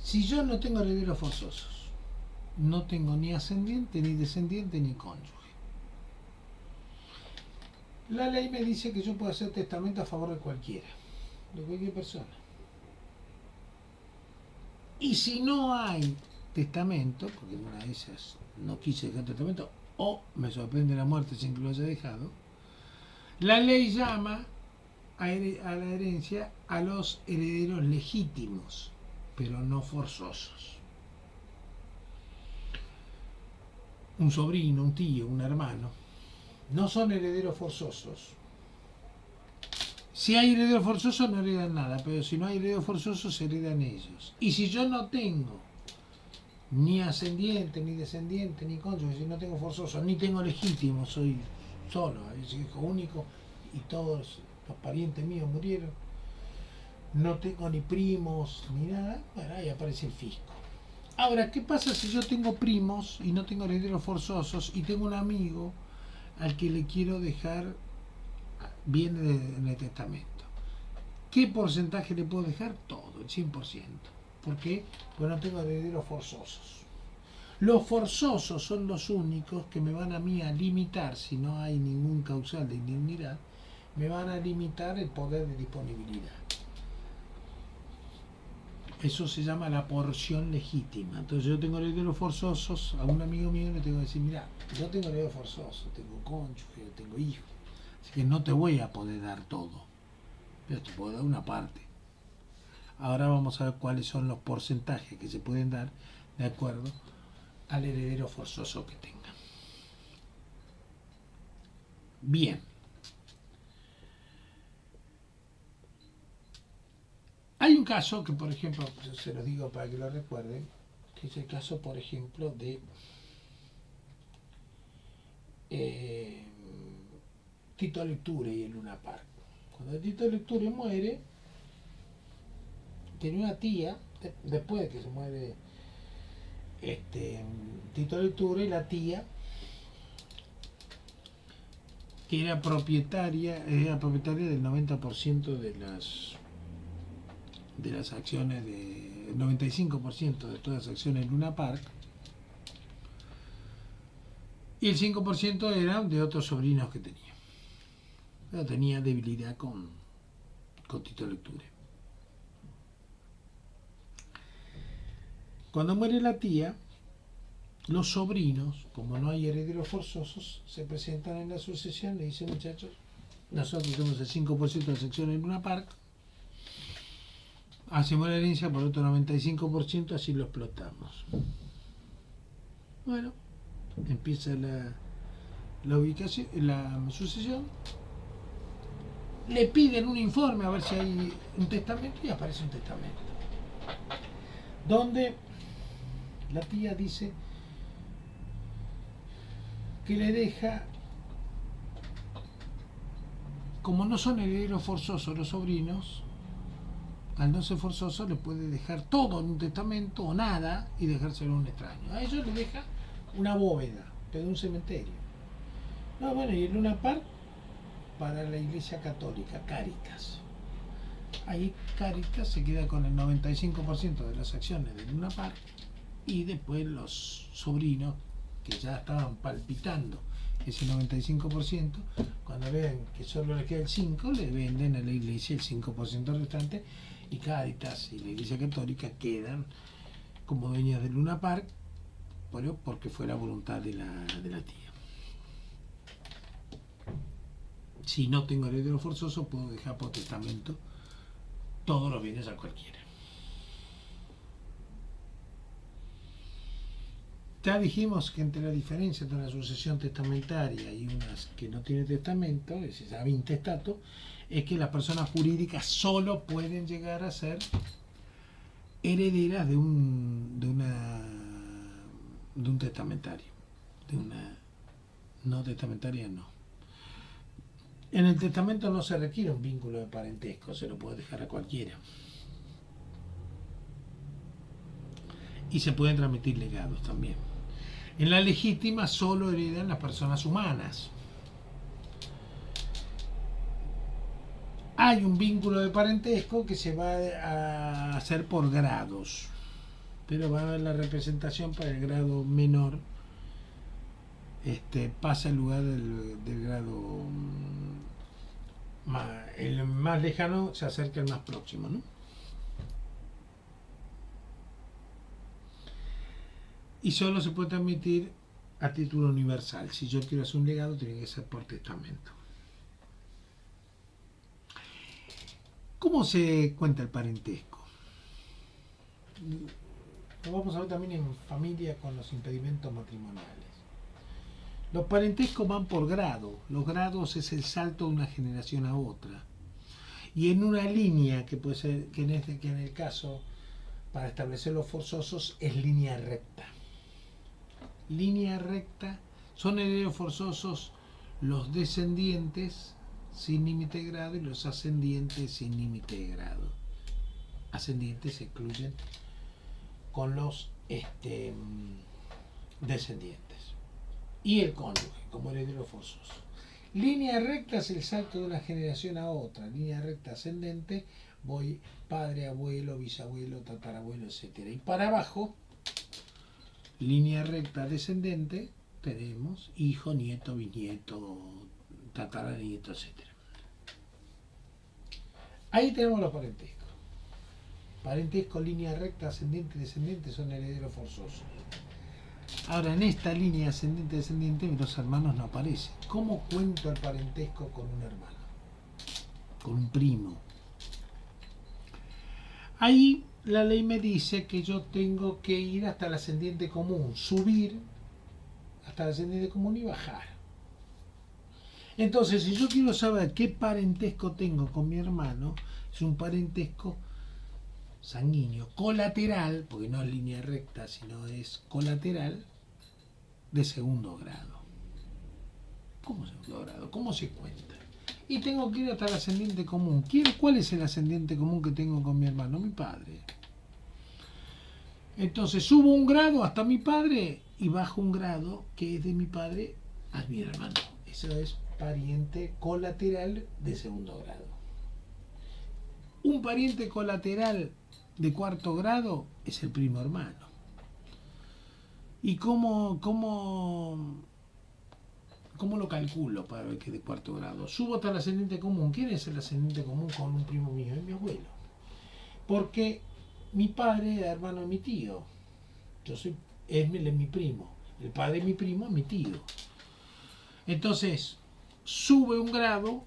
si yo no tengo herederos forzosos, no tengo ni ascendiente, ni descendiente, ni cónyuge, la ley me dice que yo puedo hacer testamento a favor de cualquiera, de cualquier persona. Y si no hay testamento, porque en una de esas no quise dejar testamento, o me sorprende la muerte sin que lo haya dejado, la ley llama a la herencia a los herederos legítimos, pero no forzosos. Un sobrino, un tío, un hermano, no son herederos forzosos. Si hay herederos forzosos no heredan nada, pero si no hay herederos forzosos heredan ellos. Y si yo no tengo ni ascendiente, ni descendiente, ni cónyuge, si no tengo forzosos, ni tengo legítimo, soy solo, soy hijo único y todos los parientes míos murieron, no tengo ni primos ni nada, bueno, ahí aparece el fisco. Ahora, ¿qué pasa si yo tengo primos y no tengo herederos forzosos y tengo un amigo al que le quiero dejar bienes en el testamento? ¿Qué porcentaje le puedo dejar? Todo, el 100%. ¿Por qué? Porque no tengo herederos forzosos. Los forzosos son los únicos que me van a mí a limitar, si no hay ningún causal de indignidad, me van a limitar el poder de disponibilidad. Eso se llama la porción legítima. Entonces yo tengo herederos forzosos, a un amigo mío le tengo que decir, mira, yo tengo herederos forzosos, tengo cónyuge, tengo hijos, así que no te voy a poder dar todo, pero te puedo dar una parte. Ahora vamos a ver cuáles son los porcentajes que se pueden dar de acuerdo al heredero forzoso que tenga. Bien. Hay un caso que, por ejemplo, se los digo para que lo recuerden, que es el caso, por ejemplo, de Tito Lecture y el Luna Park. Cuando Tito Lecture muere, tiene una tía, después de que se muere Tito Lecture, la tía, que era propietaria del 90% de las acciones, el 95% de todas las acciones de Luna Park, y el 5% eran de otros sobrinos que tenía. Pero tenía debilidad con Tito Lecture. Cuando muere la tía, los sobrinos, como no hay herederos forzosos, se presentan en la sucesión y le dicen, muchachos, nosotros tenemos el 5% de las acciones en Luna Park, hacemos la herencia por otro 95%, así lo explotamos. Bueno, empieza la ubicación, la sucesión, le piden un informe a ver si hay un testamento y aparece un testamento donde la tía dice que le deja, como no son herederos forzosos los sobrinos, al no ser forzoso le puede dejar todo en un testamento o nada y dejárselo a un extraño. A ellos le deja una bóveda, pero de un cementerio. No, bueno, y el Luna Park para la Iglesia Católica, Cáritas. Ahí Cáritas se queda con el 95% de las acciones de Luna Park y después los sobrinos que ya estaban palpitando ese 95%, cuando vean que solo les queda el 5%, le venden a la iglesia el 5% restante y Cáritas y la Iglesia Católica quedan como dueñas de Luna Park, pero porque fue la voluntad de la tía. Si no tengo heredero forzoso, puedo dejar por testamento todos los bienes a cualquiera. Ya dijimos que entre la diferencia entre una sucesión testamentaria y unas que no tiene testamento, es esa intestato, es que las personas jurídicas solo pueden llegar a ser herederas de un testamentario. De una no testamentaria no. En el testamento no se requiere un vínculo de parentesco, se lo puede dejar a cualquiera. Y se pueden transmitir legados también. En la legítima solo heredan las personas humanas. Hay un vínculo de parentesco que se va a hacer por grados, pero va a haber la representación para el grado menor, pasa en lugar del grado el más lejano se acerca al más próximo, ¿no? Y solo se puede transmitir a título universal. Si yo quiero hacer un legado, tiene que ser por testamento. ¿Cómo se cuenta el parentesco? Lo vamos a ver también en familia con los impedimentos matrimoniales. Los parentescos van por grado. Los grados es el salto de una generación a otra. Y en una línea que puede ser, que en el caso, para establecer los forzosos, es línea recta. Línea recta, son herederos forzosos los descendientes sin límite de grado y los ascendientes sin límite de grado. Ascendientes se incluyen con los descendientes. Y el cónyuge como heredero forzoso. Línea recta es el salto de una generación a otra. Línea recta ascendente, voy padre, abuelo, bisabuelo, tatarabuelo, etc. Y para abajo, línea recta descendente, tenemos hijo, nieto, bisnieto, tataranieto, etc. Ahí tenemos los parentescos. Parentesco, línea recta, ascendente, descendente son herederos forzosos. Ahora, en esta línea ascendente-descendiente, los hermanos no aparecen. ¿Cómo cuento el parentesco con un hermano? Con un primo. Ahí la ley me dice que yo tengo que ir hasta el ascendiente común, subir hasta el ascendiente común y bajar. Entonces, si yo quiero saber qué parentesco tengo con mi hermano, es un parentesco sanguíneo, colateral, porque no es línea recta, sino es colateral, de segundo grado. ¿Cómo segundo grado? ¿Cómo se cuenta? Y tengo que ir hasta el ascendiente común. ¿Cuál es el ascendiente común que tengo con mi hermano? Mi padre. Entonces subo un grado hasta mi padre y bajo un grado que es de mi padre a mi hermano. Eso es pariente colateral de segundo grado. Un pariente colateral de cuarto grado es el primo hermano. ¿Y cómo lo calculo para ver que es de cuarto grado? Subo hasta el ascendente común. ¿Quién es el ascendente común con un primo mío? Es mi abuelo. Porque mi padre era hermano de mi tío. Él es mi primo. El padre de mi primo es mi tío. Entonces, sube un grado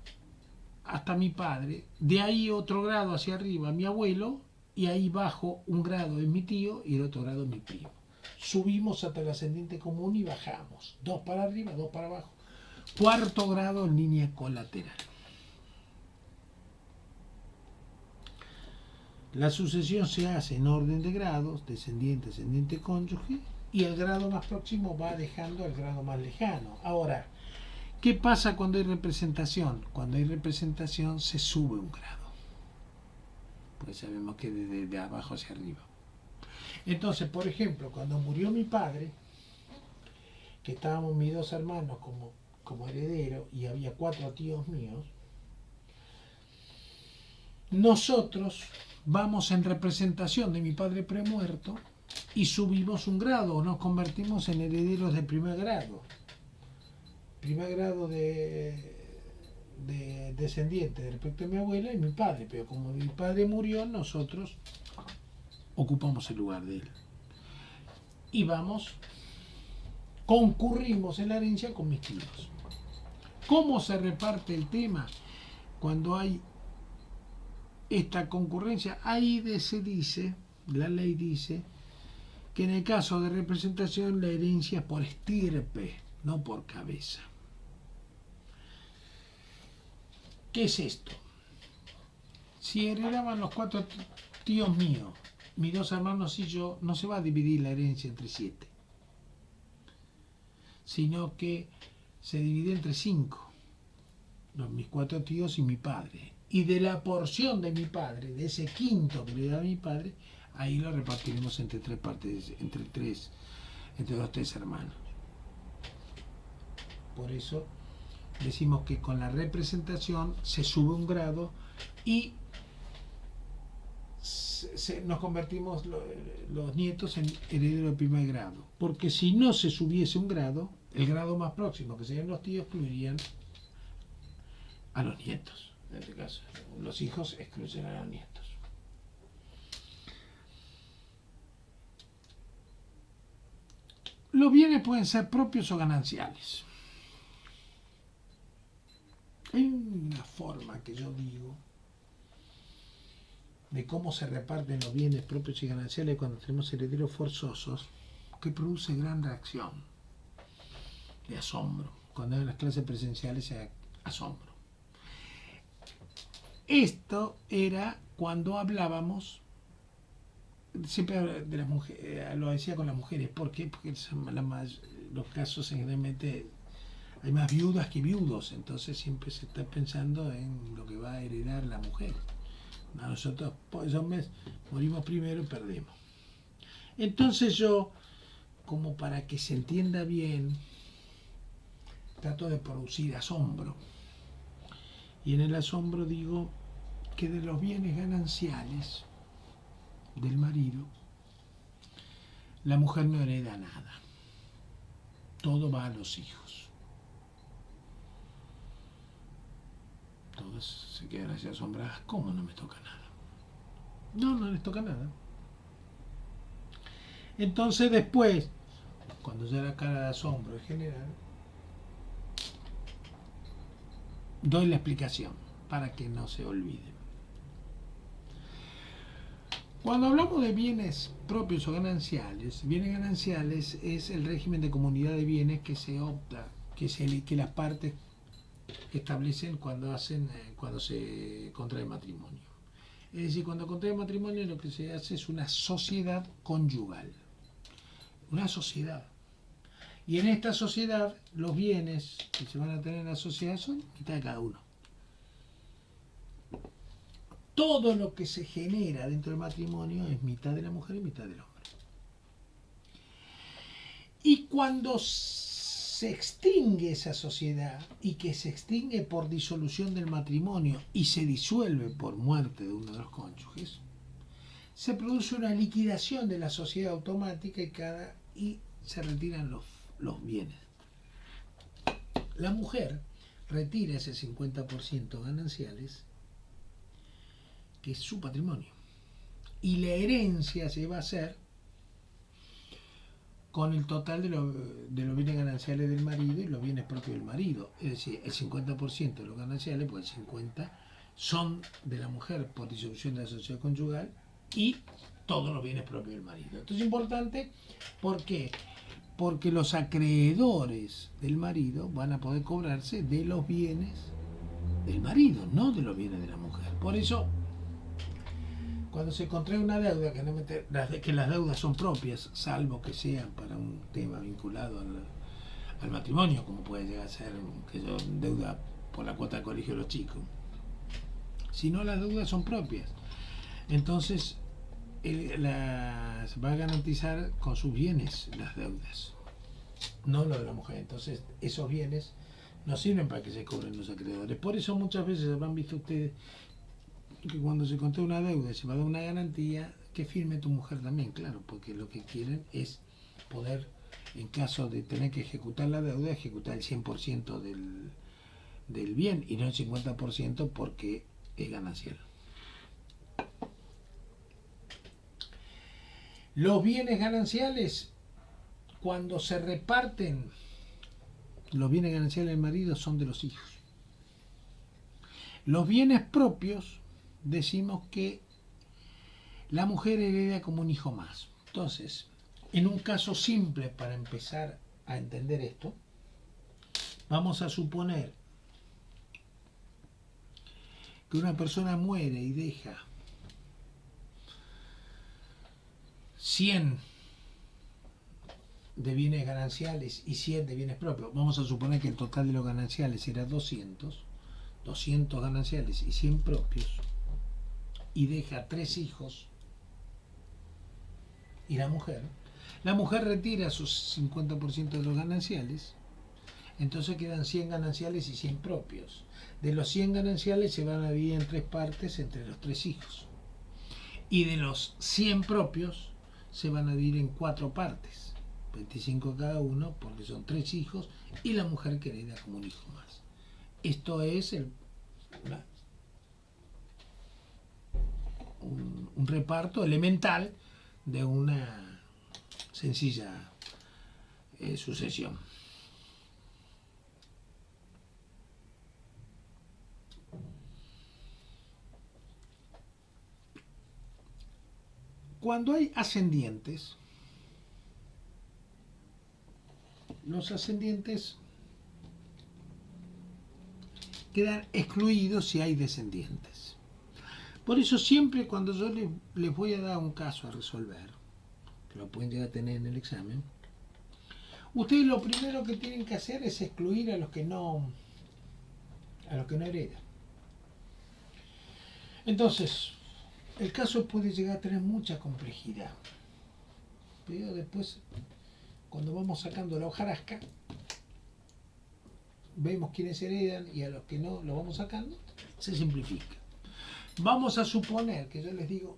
hasta mi padre, de ahí otro grado hacia arriba mi abuelo, y ahí bajo un grado es mi tío y el otro grado es mi primo. Subimos hasta el ascendiente común y bajamos. 2 para arriba, 2 para abajo. Cuarto grado en línea colateral. La sucesión se hace en orden de grados, descendiente, ascendiente, cónyuge, y el grado más próximo va dejando al grado más lejano. Ahora, ¿qué pasa cuando hay representación? Cuando hay representación se sube un grado. Pues sabemos que de abajo hacia arriba. Entonces, por ejemplo, cuando murió mi padre, que estábamos mis 2 hermanos como herederos y había 4 tíos míos, nosotros vamos en representación de mi padre premuerto y subimos un grado, nos convertimos en herederos de primer grado. Primer grado de descendiente respecto a mi abuela y mi padre, pero como mi padre murió, nosotros ocupamos el lugar de él. Y concurrimos en la herencia con mis tíos. ¿Cómo se reparte el tema cuando hay esta concurrencia? Ahí se dice, la ley dice, que en el caso de representación la herencia es por estirpe, no por cabeza. ¿Qué es esto? Si heredaban los 4 tíos míos, mis 2 hermanos y yo, no se va a dividir la herencia entre 7, sino que se divide entre 5, mis 4 tíos y mi padre. Y de la porción de mi padre, de ese quinto que le da a mi padre, ahí lo repartiremos entre 3 partes, entre los 3 hermanos. Por eso decimos que con la representación se sube un grado y nos convertimos los nietos en herederos de primer grado. Porque si no se subiese un grado, el grado más próximo, que serían los tíos, excluirían a los nietos. En este caso, los hijos excluyen a los nietos. Los bienes pueden ser propios o gananciales. Hay una forma que yo digo de cómo se reparten los bienes propios y gananciales cuando tenemos herederos forzosos, que produce gran reacción de asombro. Cuando en las clases presenciales hay asombro. Esto era cuando hablábamos, siempre de las mujeres, lo decía con las mujeres. ¿Por qué? Porque los casos generalmente hay más viudas que viudos, entonces siempre se está pensando en lo que va a heredar la mujer. A nosotros, pues, hombres, morimos primero y perdemos. Entonces yo, como para que se entienda bien, trato de producir asombro. Y en el asombro digo que de los bienes gananciales del marido, la mujer no hereda nada. Todo va a los hijos. Todos se quedan así asombradas. ¿Cómo no me toca nada? No les toca nada. Entonces después, cuando ya la cara de asombro es general, doy la explicación para que no se olvide. Cuando hablamos de bienes propios o gananciales, bienes gananciales es el régimen de comunidad de bienes que se opta, que las partes establecen cuando se contrae matrimonio. Es decir, cuando contrae matrimonio lo que se hace es una sociedad conyugal. Una sociedad. Y en esta sociedad los bienes que se van a tener en la sociedad son mitad de cada uno. Todo lo que se genera dentro del matrimonio es mitad de la mujer y mitad del hombre. Y cuando se extingue esa sociedad, y que se extingue por disolución del matrimonio y se disuelve por muerte de uno de los cónyuges, se produce una liquidación de la sociedad automática y se retiran los bienes. La mujer retira ese 50% gananciales, que es su patrimonio, y la herencia se va a hacer con el total de los bienes gananciales del marido y los bienes propios del marido. Es decir, el 50% de los gananciales, pues el 50% son de la mujer por disolución de la sociedad conyugal y todos los bienes propios del marido. Esto es importante, ¿por qué? Porque los acreedores del marido van a poder cobrarse de los bienes del marido, no de los bienes de la mujer. Por eso, cuando se contrae una deuda, que las deudas son propias, salvo que sean para un tema vinculado al matrimonio, como puede llegar a ser deuda por la cuota de colegio de los chicos, si no, las deudas son propias. Entonces, se va a garantizar con sus bienes las deudas, no lo de la mujer. Entonces, esos bienes no sirven para que se cobren los acreedores. Por eso muchas veces habrán visto ustedes que cuando se contrae una deuda y se va a dar una garantía, que firme tu mujer también, claro, porque lo que quieren es poder, en caso de tener que ejecutar la deuda, ejecutar el 100% del bien y no el 50% porque es ganancial. Los bienes gananciales, cuando se reparten, los bienes gananciales del marido son de los hijos. Los bienes propios, decimos que la mujer hereda como un hijo más. Entonces, en un caso simple, para empezar a entender esto, vamos a suponer que una persona muere y deja 100 de bienes gananciales y 100 de bienes propios. Vamos a suponer que el total de los gananciales era 200 gananciales y 100 propios, y deja 3 hijos, y la mujer retira sus 50% de los gananciales, entonces quedan 100 gananciales y 100 propios. De los 100 gananciales se van a dividir en 3 partes entre los 3 hijos, y de los 100 propios se van a dividir en 4 partes, 25 cada uno, porque son 3 hijos y la mujer que hereda como un hijo más. Esto es un reparto elemental de una sencilla sucesión. Cuando hay ascendientes, los ascendientes quedan excluidos si hay descendientes. Por eso siempre cuando yo les voy a dar un caso a resolver, que lo pueden llegar a tener en el examen, ustedes lo primero que tienen que hacer es excluir a los que no heredan. Entonces, el caso puede llegar a tener mucha complejidad, pero después, cuando vamos sacando la hojarasca, vemos quiénes heredan y a los que no lo vamos sacando, se simplifica. Vamos a suponer que yo les digo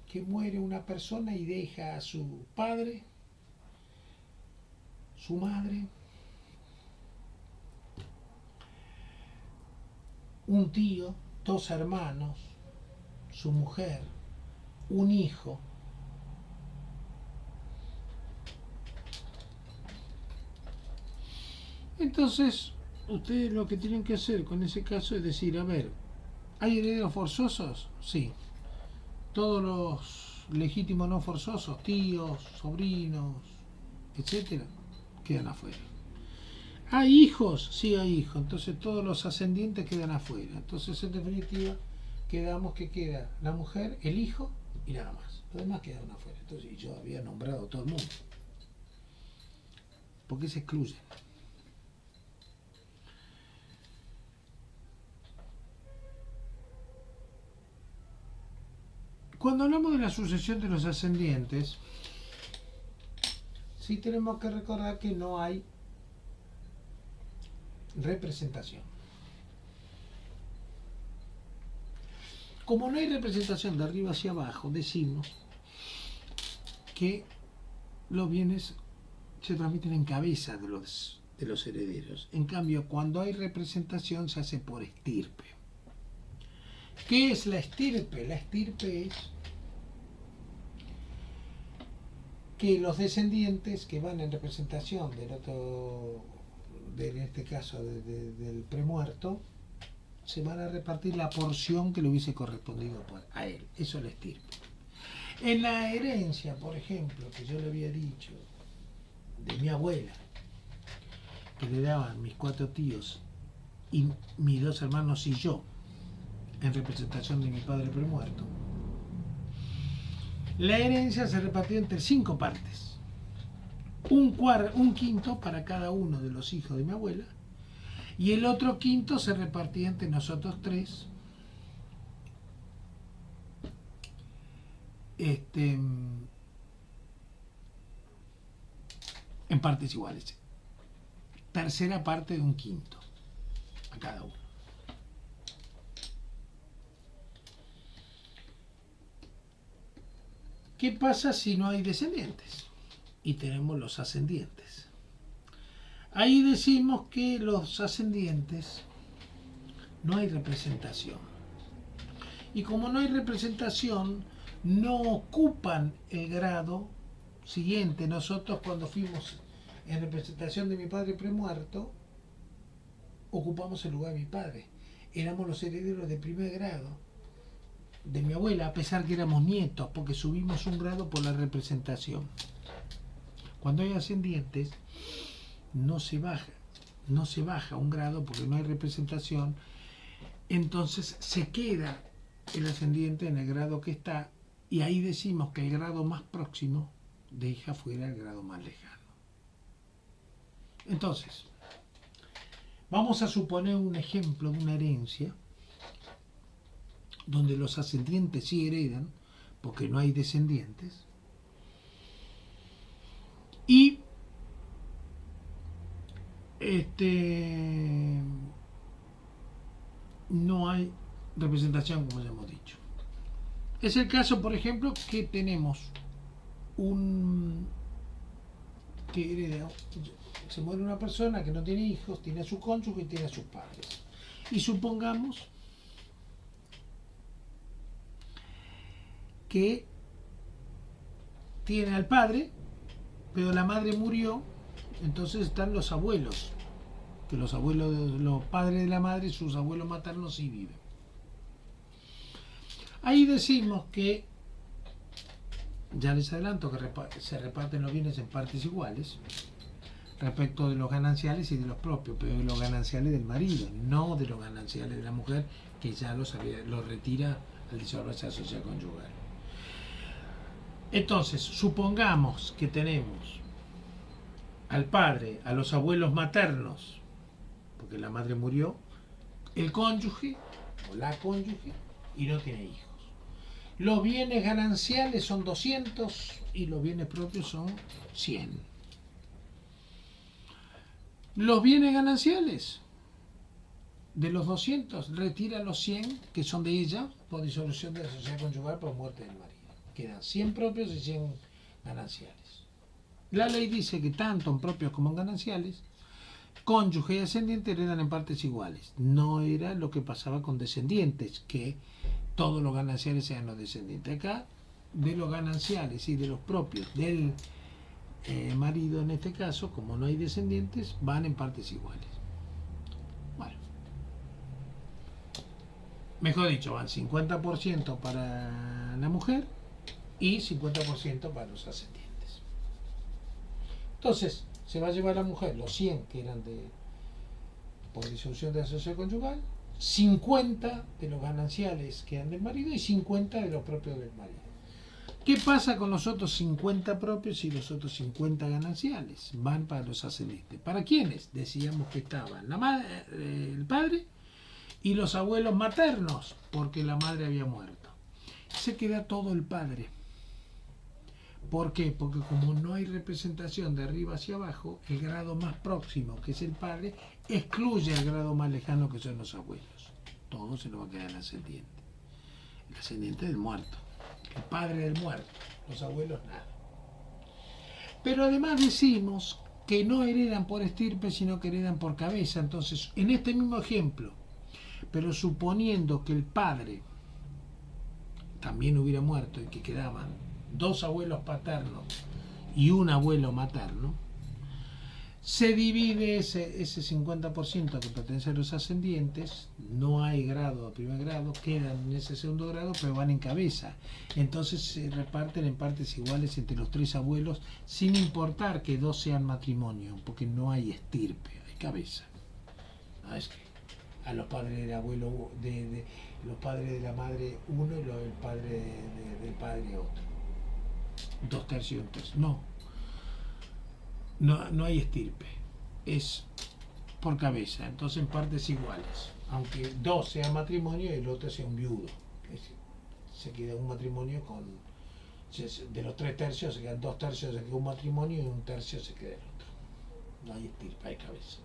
que muere una persona y deja a su padre, su madre, un tío, 2 hermanos, su mujer, un hijo. Entonces, ustedes lo que tienen que hacer con ese caso es decir, a ver, ¿hay herederos forzosos? Sí. Todos los legítimos no forzosos, tíos, sobrinos, etcétera, quedan afuera. ¿Hay hijos? Sí, hay hijos. Entonces todos los ascendientes quedan afuera. Entonces, en definitiva, quedamos que queda la mujer, el hijo y nada más. Los demás quedaron afuera. Entonces, yo había nombrado a todo el mundo. ¿Por qué se excluyen? Cuando hablamos de la sucesión de los ascendientes, sí tenemos que recordar que no hay representación. Como no hay representación de arriba hacia abajo, decimos que los bienes se transmiten en cabeza de los herederos. En cambio, cuando hay representación se hace por estirpe. ¿Qué es la estirpe? La estirpe es que los descendientes que van en representación del otro, en este caso del premuerto, se van a repartir la porción que le hubiese correspondido a él. Eso es la estirpe. En la herencia, por ejemplo, que yo le había dicho, de mi abuela, que le daban mis 4 tíos y mis 2 hermanos y yo, en representación de mi padre premuerto, la herencia se repartió entre 5 partes. Un quinto para cada uno de los hijos de mi abuela, y el otro quinto se repartía entre nosotros 3, en partes iguales. Tercera parte de un quinto a cada uno. ¿Qué pasa si no hay descendientes? Y tenemos los ascendientes. Ahí decimos que los ascendientes no hay representación. Y como no hay representación, no ocupan el grado siguiente. Nosotros cuando fuimos en representación de mi padre premuerto, ocupamos el lugar de mi padre. Éramos los herederos de primer grado de mi abuela, a pesar que éramos nietos, porque subimos un grado por la representación. Cuando hay ascendientes, no se baja un grado porque no hay representación, entonces se queda el ascendiente en el grado que está, y ahí decimos que el grado más próximo deja fuera el grado más lejano. Entonces, vamos a suponer un ejemplo de una herencia donde los ascendientes sí heredan, porque no hay descendientes, y no hay representación, como ya hemos dicho. Es el caso, por ejemplo, que tenemos que hereda, se muere una persona que no tiene hijos, tiene a su cónyuge y tiene a sus padres. Y supongamos que tiene al padre, pero la madre murió, entonces están los abuelos, que los padres de la madre, sus abuelos maternos sí viven. Ahí decimos que, ya les adelanto, que se reparten los bienes en partes iguales, respecto de los gananciales y de los propios, pero de los gananciales del marido, no de los gananciales de la mujer, que ya los retira al disolverse la sociedad conyugal. Entonces, supongamos que tenemos al padre, a los abuelos maternos, porque la madre murió, el cónyuge o la cónyuge, y no tiene hijos. Los bienes gananciales son 200 y los bienes propios son 100. Los bienes gananciales de los 200 retira los 100 que son de ella por disolución de la sociedad conyugal por muerte del marido. Quedan 100 propios y 100 gananciales. La ley dice que tanto en propios como en gananciales, cónyuge y ascendiente heredan en partes iguales. No era lo que pasaba con descendientes, que todos los gananciales sean los descendientes. Acá, de los gananciales y de los propios del marido, en este caso, como no hay descendientes, van en partes iguales. Bueno, mejor dicho, van 50% para la mujer y 50% para los ascendientes. Entonces, se va a llevar a la mujer los 100 que eran por disolución de la sociedad conyugal, 50 de los gananciales que eran del marido y 50 de los propios del marido. ¿Qué pasa con los otros 50 propios y los otros 50 gananciales? Van para los ascendientes. ¿Para quiénes? Decíamos que estaban la madre, el padre y los abuelos maternos, porque la madre había muerto. Se queda todo el padre. ¿Por qué? Porque como no hay representación de arriba hacia abajo, el grado más próximo, que es el padre, excluye al grado más lejano, que son los abuelos. Todo se lo va a quedar el ascendiente del muerto, el padre del muerto, los abuelos nada. Pero además decimos que no heredan por estirpe, sino que heredan por cabeza. Entonces, en este mismo ejemplo, pero suponiendo que el padre también hubiera muerto y que quedaban 2 abuelos paternos y un abuelo materno, se divide ese 50% que pertenece a los ascendientes, no hay grado a primer grado, quedan en ese segundo grado, pero van en cabeza. Entonces se reparten en partes iguales entre los 3 abuelos, sin importar que 2 sean matrimonio, porque no hay estirpe, hay cabeza. No es que a los padres del abuelo, los padres de la madre uno y el padre del padre otro. 2 tercios y 1 tercio. No hay estirpe, es por cabeza, entonces en partes iguales, aunque 2 sean matrimonio y el otro sea un viudo. Se queda un matrimonio de los 3 tercios, se quedan 2 tercios, se queda un matrimonio y 1 tercio se queda el otro. No hay estirpe, hay cabeza.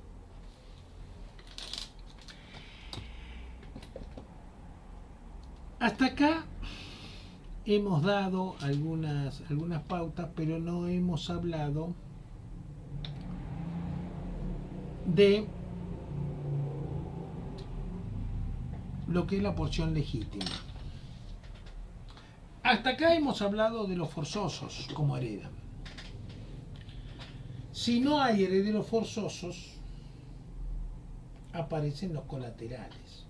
Hasta acá hemos dado algunas pautas, pero no hemos hablado de lo que es la porción legítima. Hasta acá hemos hablado de los forzosos, cómo heredan. Si no hay herederos forzosos, aparecen los colaterales.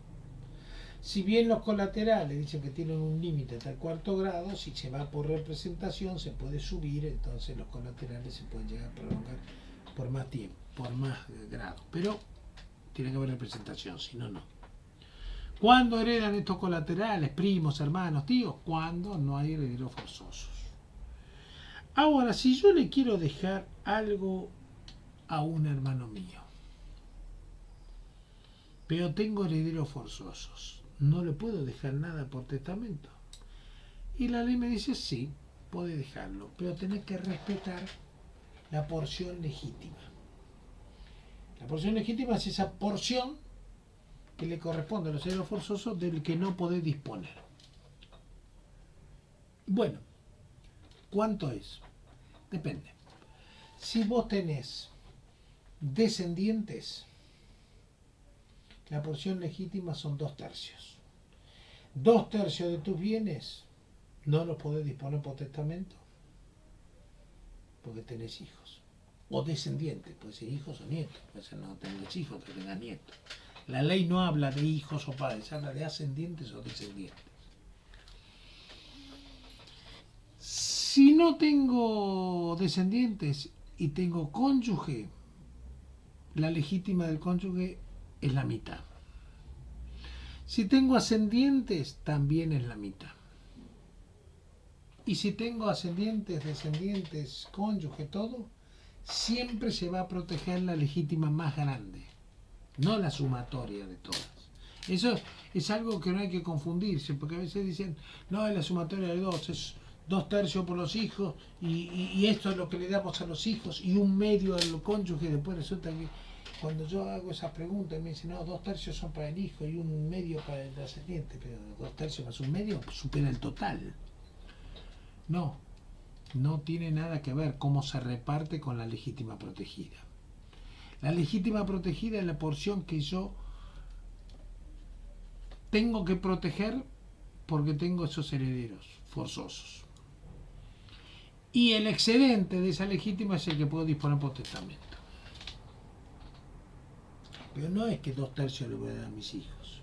Si bien los colaterales dicen que tienen un límite hasta el 4º grado, si se va por representación se puede subir, entonces los colaterales se pueden llegar a prolongar por más tiempo, por más grado. Pero tiene que haber representación, si no, no. ¿Cuándo heredan estos colaterales, primos, hermanos, tíos? Cuando no hay herederos forzosos. Ahora, si yo le quiero dejar algo a un hermano mío, pero tengo herederos forzosos, no le puedo dejar nada por testamento. Y la ley me dice, sí, puede dejarlo, pero tenés que respetar la porción legítima. La porción legítima es esa porción que le corresponde a los herederos forzosos del que no podés disponer. Bueno, ¿cuánto es? Depende. Si vos tenés descendientes, la porción legítima son 2 tercios. 2 tercios de tus bienes no los podés disponer por testamento porque tenés hijos. O descendientes, puede ser hijos o nietos. Puede ser no tengas hijos, pero tengas nietos. La ley no habla de hijos o padres, habla de ascendientes o descendientes. Si no tengo descendientes y tengo cónyuge, la legítima del cónyuge es la mitad. Si tengo ascendientes, también es la mitad. Y si tengo ascendientes, descendientes, cónyuge, todo, siempre se va a proteger la legítima más grande, no la sumatoria de todas. Eso es algo que no hay que confundirse, porque a veces dicen, no, es la sumatoria de 2, es 2 tercios por los hijos, y esto es lo que le damos a los hijos, y 1/2 al cónyuge, y después resulta que cuando yo hago esas preguntas me dicen, no, 2 tercios son para el hijo y 1/2 para el ascendiente, pero 2 tercios más 1/2 supera el total. No tiene nada que ver cómo se reparte con la legítima protegida. La legítima protegida es la porción que yo tengo que proteger porque tengo esos herederos forzosos. Y el excedente de esa legítima es el que puedo disponer por testamento. Pero no es que 2 tercios le voy a dar a mis hijos.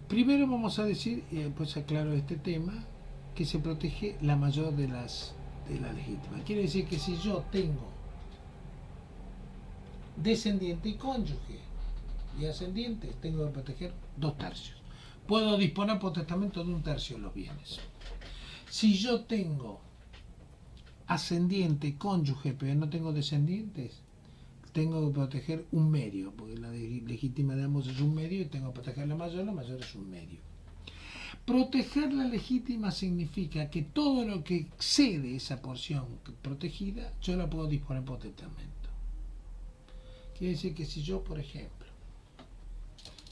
Primero vamos a decir, y después aclaro este tema, que se protege la mayor de la legítima. Quiere decir que si yo tengo descendiente y cónyuge y ascendientes, tengo que proteger 2 tercios. Puedo disponer por testamento de 1 tercio de los bienes. Si yo tengo ascendiente, cónyuge, pero no tengo descendientes, tengo que proteger 1/2, porque la legítima de ambos es 1/2 y tengo que proteger la mayor es 1/2. Proteger la legítima significa que todo lo que excede esa porción protegida, yo la puedo disponer por testamento. Quiere decir que si yo, por ejemplo,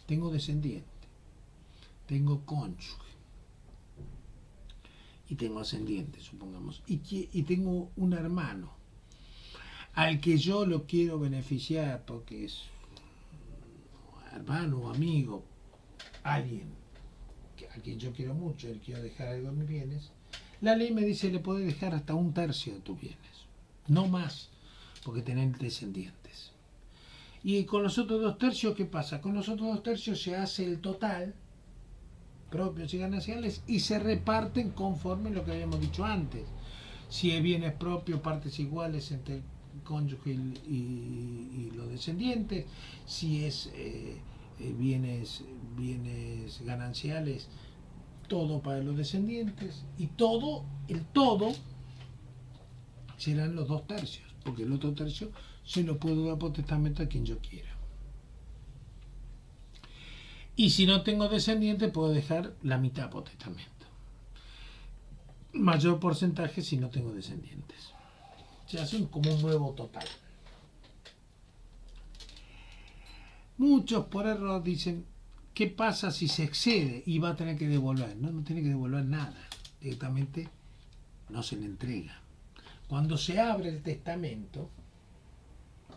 tengo descendiente, tengo cónyuge y tengo ascendiente, supongamos, y tengo un hermano al que yo lo quiero beneficiar porque es hermano o amigo, alguien a quien yo quiero mucho y quiero dejar algo de mis bienes, La ley me dice le podés dejar hasta 1/3 de tus bienes, no más, porque tenés descendientes. Y con los otros 2/3, ¿qué pasa? Con los otros 2/3 se hace el total, propios y gananciales, y se reparten conforme lo que habíamos dicho antes. Si es bienes propios, partes iguales entre el cónyuge y los descendientes. Si es bienes gananciales, todo para los descendientes. Y el todo serán los 2/3, porque el otro tercio se lo puedo dar por testamento a quien yo quiera. Y si no tengo descendientes, puedo dejar la mitad por testamento. Mayor porcentaje si no tengo descendientes. Se hace como un nuevo total. Muchos por error dicen, ¿qué pasa si se excede y va a tener que devolver? No tiene que devolver nada. Directamente no se le entrega. Cuando se abre el testamento,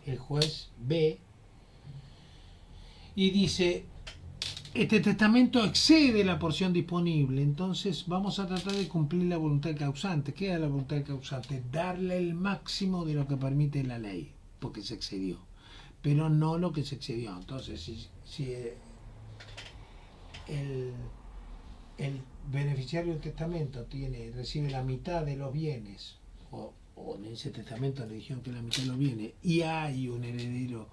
el juez ve y dice, este testamento excede la porción disponible, entonces vamos a tratar de cumplir la voluntad del causante. ¿Qué es la voluntad del causante? Darle el máximo de lo que permite la ley, porque se excedió, pero no lo que se excedió. Entonces, si el beneficiario del testamento recibe la mitad de los bienes, o en ese testamento le dijeron que la mitad de los bienes, y hay un heredero,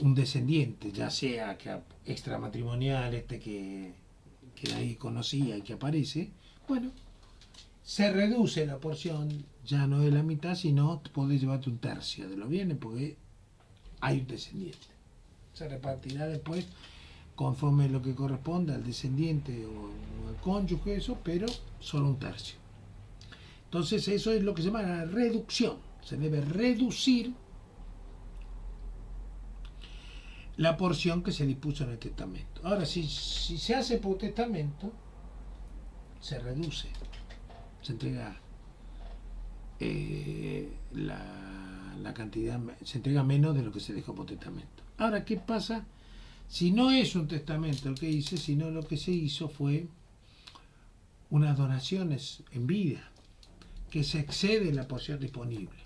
un descendiente, ya sea que extramatrimonial, que nadie conocía y que aparece, bueno, se reduce la porción, ya no es la mitad, sino podés llevarte 1/3 de los bienes porque hay un descendiente. Se repartirá después conforme lo que corresponda al descendiente o al cónyuge, eso, pero solo 1/3. Entonces eso es lo que se llama la reducción. Se debe reducir la porción que se dispuso en el testamento. Ahora, si se hace por testamento, se reduce, se entrega la cantidad, se entrega menos de lo que se dejó por testamento. Ahora, ¿qué pasa si no es un testamento el que hice, sino lo que se hizo fue unas donaciones en vida, que se excede la porción disponible?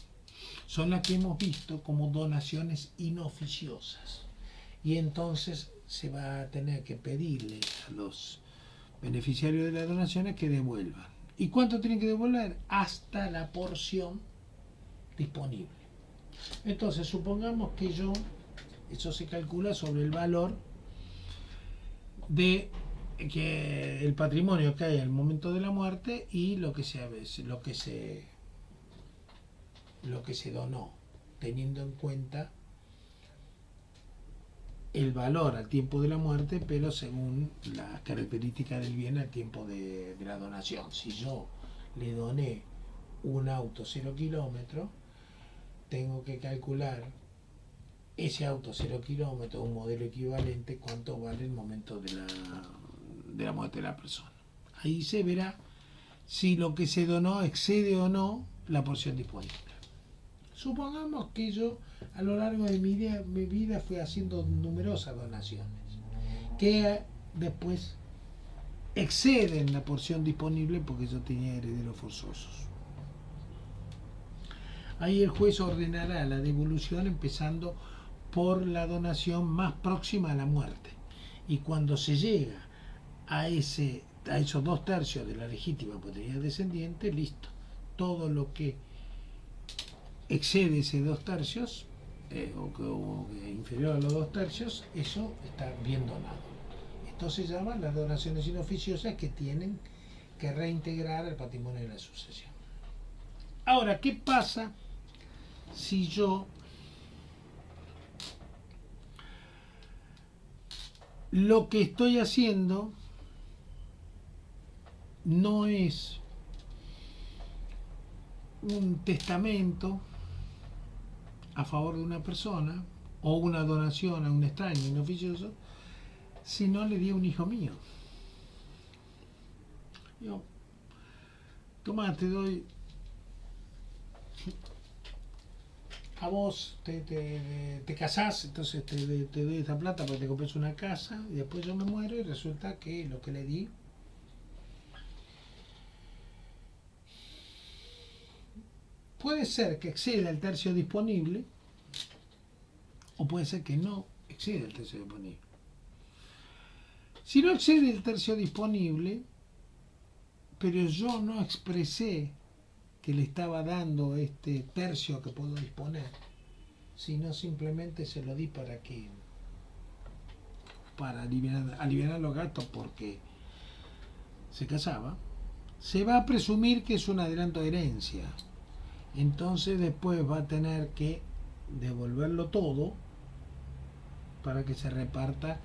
Son las que hemos visto como donaciones inoficiosas. Y entonces se va a tener que pedirle a los beneficiarios de las donaciones que devuelvan. ¿Y cuánto tienen que devolver? Hasta la porción disponible. Entonces, supongamos que eso se calcula sobre el valor de que el patrimonio que hay al momento de la muerte y lo que se donó, teniendo en cuenta el valor al tiempo de la muerte, pero según las características del bien al tiempo de la donación. Si yo le doné un auto 0 kilómetros, tengo que calcular ese auto 0 kilómetros, un modelo equivalente, cuánto vale el momento de la muerte de la persona. Ahí se verá si lo que se donó excede o no la porción disponible. Supongamos que yo a lo largo de mi vida fui haciendo numerosas donaciones que después exceden la porción disponible porque yo tenía herederos forzosos. Ahí el juez ordenará la devolución empezando por la donación más próxima a la muerte. Y cuando se llega a esos 2/3 de la legítima potencialidad descendiente, listo. Todo lo que excede ese 2/3 o inferior a los 2/3, eso está bien donado. Esto se llama las donaciones inoficiosas, que tienen que reintegrar el patrimonio de la sucesión. Ahora, ¿qué pasa si yo lo que estoy haciendo no es un testamento a favor de una persona o una donación a un extraño inoficioso, sino le di a un hijo mío? Yo, toma, te doy a vos, te casás, entonces te doy esta plata para que te compres una casa, y después yo me muero y resulta que lo que le di puede ser que exceda el tercio disponible o puede ser que no exceda el tercio disponible. Si no excede el tercio disponible, pero yo no expresé que le estaba dando este tercio que puedo disponer, sino simplemente se lo di para aliviar los gastos porque se casaba, se va a presumir que es un adelanto de herencia. Entonces después va a tener que devolverlo todo para que se reparta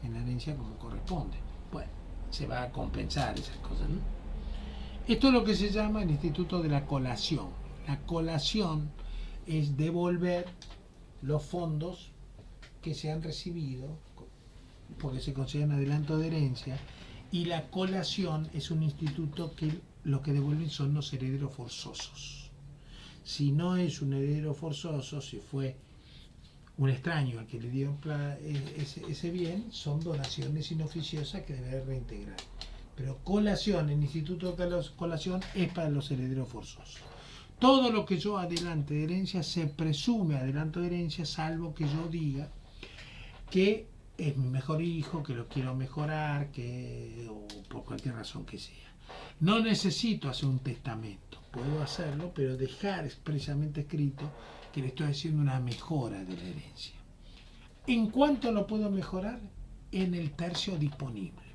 en la herencia como corresponde. Bueno, se va a compensar esas cosas, ¿no? Esto es lo que se llama el instituto de la colación. La colación es devolver los fondos que se han recibido porque se consideran adelanto de herencia, y la colación es un instituto que lo que devuelven son los herederos forzosos. Si no es un heredero forzoso, si fue un extraño al que le dio ese bien, son donaciones inoficiosas que debe reintegrar. Pero colación, el instituto de colación es para los herederos forzosos. Todo lo que yo adelante de herencia se presume adelanto de herencia, salvo que yo diga que es mi mejor hijo, que lo quiero mejorar, o por cualquier razón que sea. No necesito hacer un testamento, puedo hacerlo, pero dejar expresamente escrito que le estoy haciendo una mejora de la herencia. ¿En cuánto lo puedo mejorar? En el tercio disponible.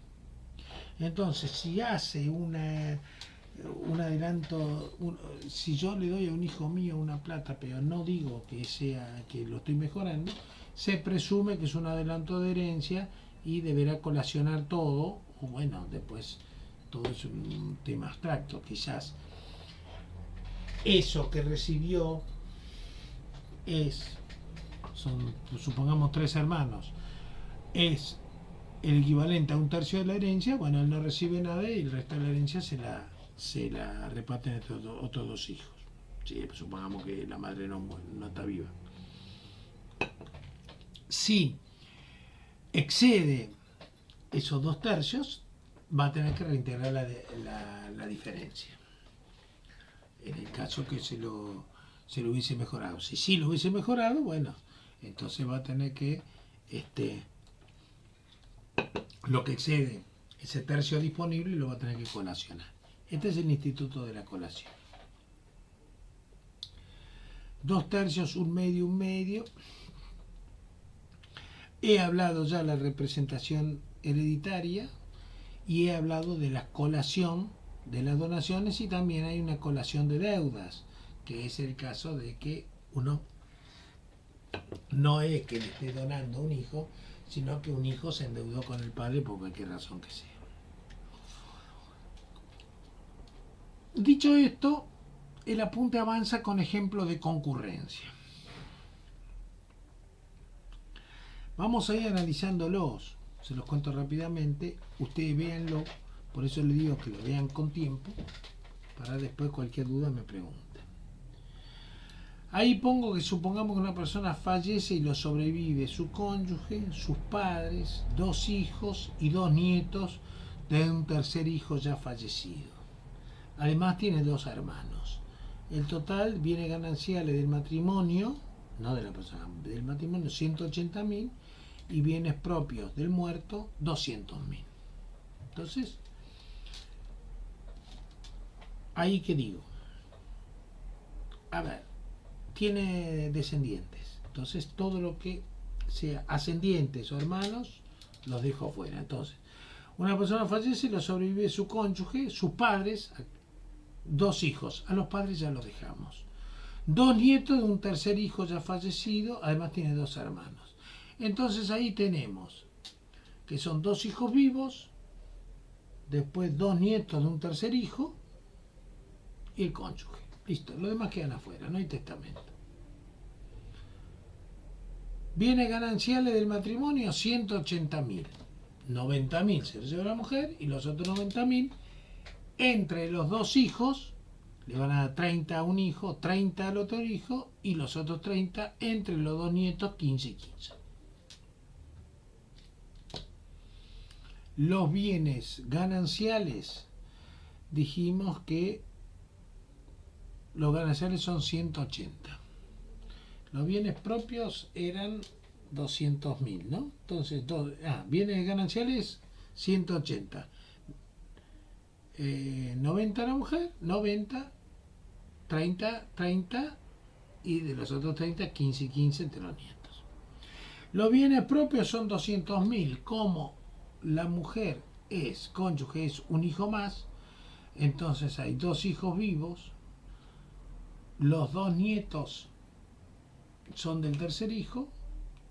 Entonces, si hace un adelanto, si yo le doy a un hijo mío una plata, pero no digo que lo estoy mejorando, se presume que es un adelanto de herencia y deberá colacionar todo, o bueno, después todo es un tema abstracto, quizás eso que recibió son, supongamos, 3 hermanos, es el equivalente a un tercio de la herencia. Bueno, él no recibe nada y el resto de la herencia se la reparten entre otros 2 hijos. Sí, pues supongamos que la madre no está viva. Si excede esos 2 tercios, va a tener que reintegrar la diferencia. En el caso que se lo hubiese mejorado. Si sí lo hubiese mejorado, bueno, entonces va a tener que lo que excede ese tercio disponible lo va a tener que colacionar. Este es el instituto de la colación. 2 tercios, 1 medio. He hablado ya de la representación hereditaria y he hablado de la colación de las donaciones, y también hay una colación de deudas, que es el caso de que uno no es que le esté donando a un hijo, sino que un hijo se endeudó con el padre por cualquier razón que sea. Dicho esto, el apunte avanza con ejemplos de concurrencia. Vamos a ir analizándolos, se los cuento rápidamente, ustedes véanlo, por eso les digo que lo vean con tiempo, para después cualquier duda me pregunten. Ahí pongo que supongamos que una persona fallece y lo sobrevive su cónyuge, sus padres, 2 hijos y 2 nietos de un tercer hijo ya fallecido. Además tiene 2 hermanos. El total, bienes gananciales del matrimonio, no de la persona, del matrimonio, 180.000, y bienes propios del muerto, 200.000. Entonces, ahí que digo, a ver, tiene descendientes, entonces todo lo que sea ascendientes o hermanos los dejo fuera. Entonces, una persona fallece, lo sobrevive su cónyuge, sus padres, 2 hijos, a los padres ya los dejamos, 2 nietos de un tercer hijo ya fallecido, además tiene 2 hermanos. Entonces ahí tenemos que son 2 hijos vivos, después 2 nietos de un tercer hijo y el cónyuge. Listo, los demás quedan afuera, no hay testamento. Bienes gananciales del matrimonio, 180.000. 90.000 se los lleva la mujer y los otros 90.000 entre los 2 hijos le van a dar 30 a un hijo, 30 al otro hijo, y los otros 30 entre los 2 nietos, 15 y 15. Los bienes gananciales, dijimos que los gananciales son 180. Los bienes propios eran 200.000, ¿no? Entonces, bienes gananciales 180. 90 la mujer, 90, 30, 30 y de los otros 30, 15 y 15 entre los nietos. Los bienes propios son 200.000. Como la mujer es cónyuge, es un hijo más, entonces hay 2 hijos vivos, los 2 nietos son del tercer hijo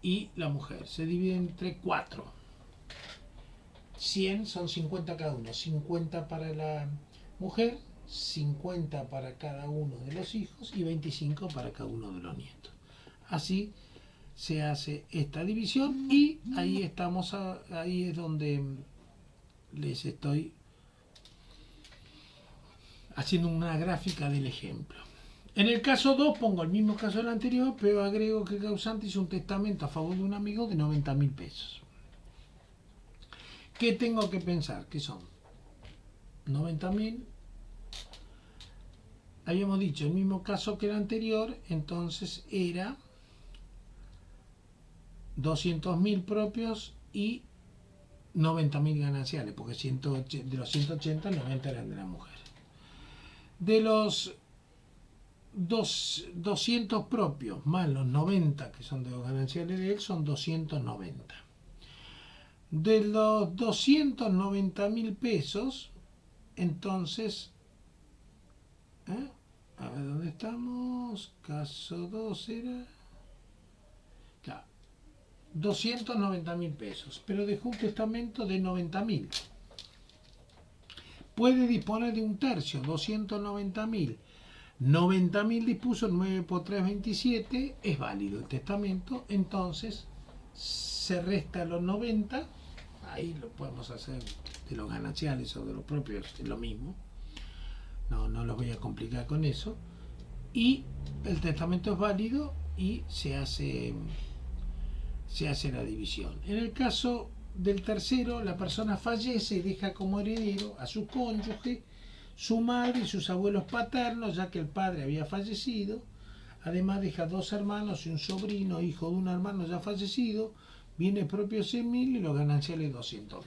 y la mujer se divide entre 4. 100 son 50 cada uno, 50 para la mujer, 50 para cada uno de los hijos y 25 para cada uno de los nietos. Así se hace esta división y ahí estamos, ahí es donde les estoy haciendo una gráfica del ejemplo. En el caso 2 pongo el mismo caso del anterior, pero agrego que el causante hizo un testamento a favor de un amigo de 90.000 pesos. ¿Qué tengo que pensar? ¿Qué son? 90.000. Habíamos dicho el mismo caso que el anterior, entonces era 200.000 propios y 90.000 gananciales, porque de los 180, 90 eran de la mujer. De los 200 propios más los 90 que son de los gananciales de él, son 290. De los 290.000 pesos, entonces, a ver dónde estamos, caso 2 era, claro, 290.000 pesos, pero dejó un testamento de 90.000. Puede disponer de un tercio, 290.000. 90.000 dispuso, 9 por 3, 27, es válido el testamento, entonces se resta los 90, ahí lo podemos hacer de los gananciales o de los propios, es lo mismo, no los voy a complicar con eso, y el testamento es válido y se hace la división. En el caso del tercero, la persona fallece y deja como heredero a su cónyuge, su madre y sus abuelos paternos, ya que el padre había fallecido. Además deja 2 hermanos y un sobrino, hijo de un hermano ya fallecido, bienes propios 100.000 y los gananciales 200.000.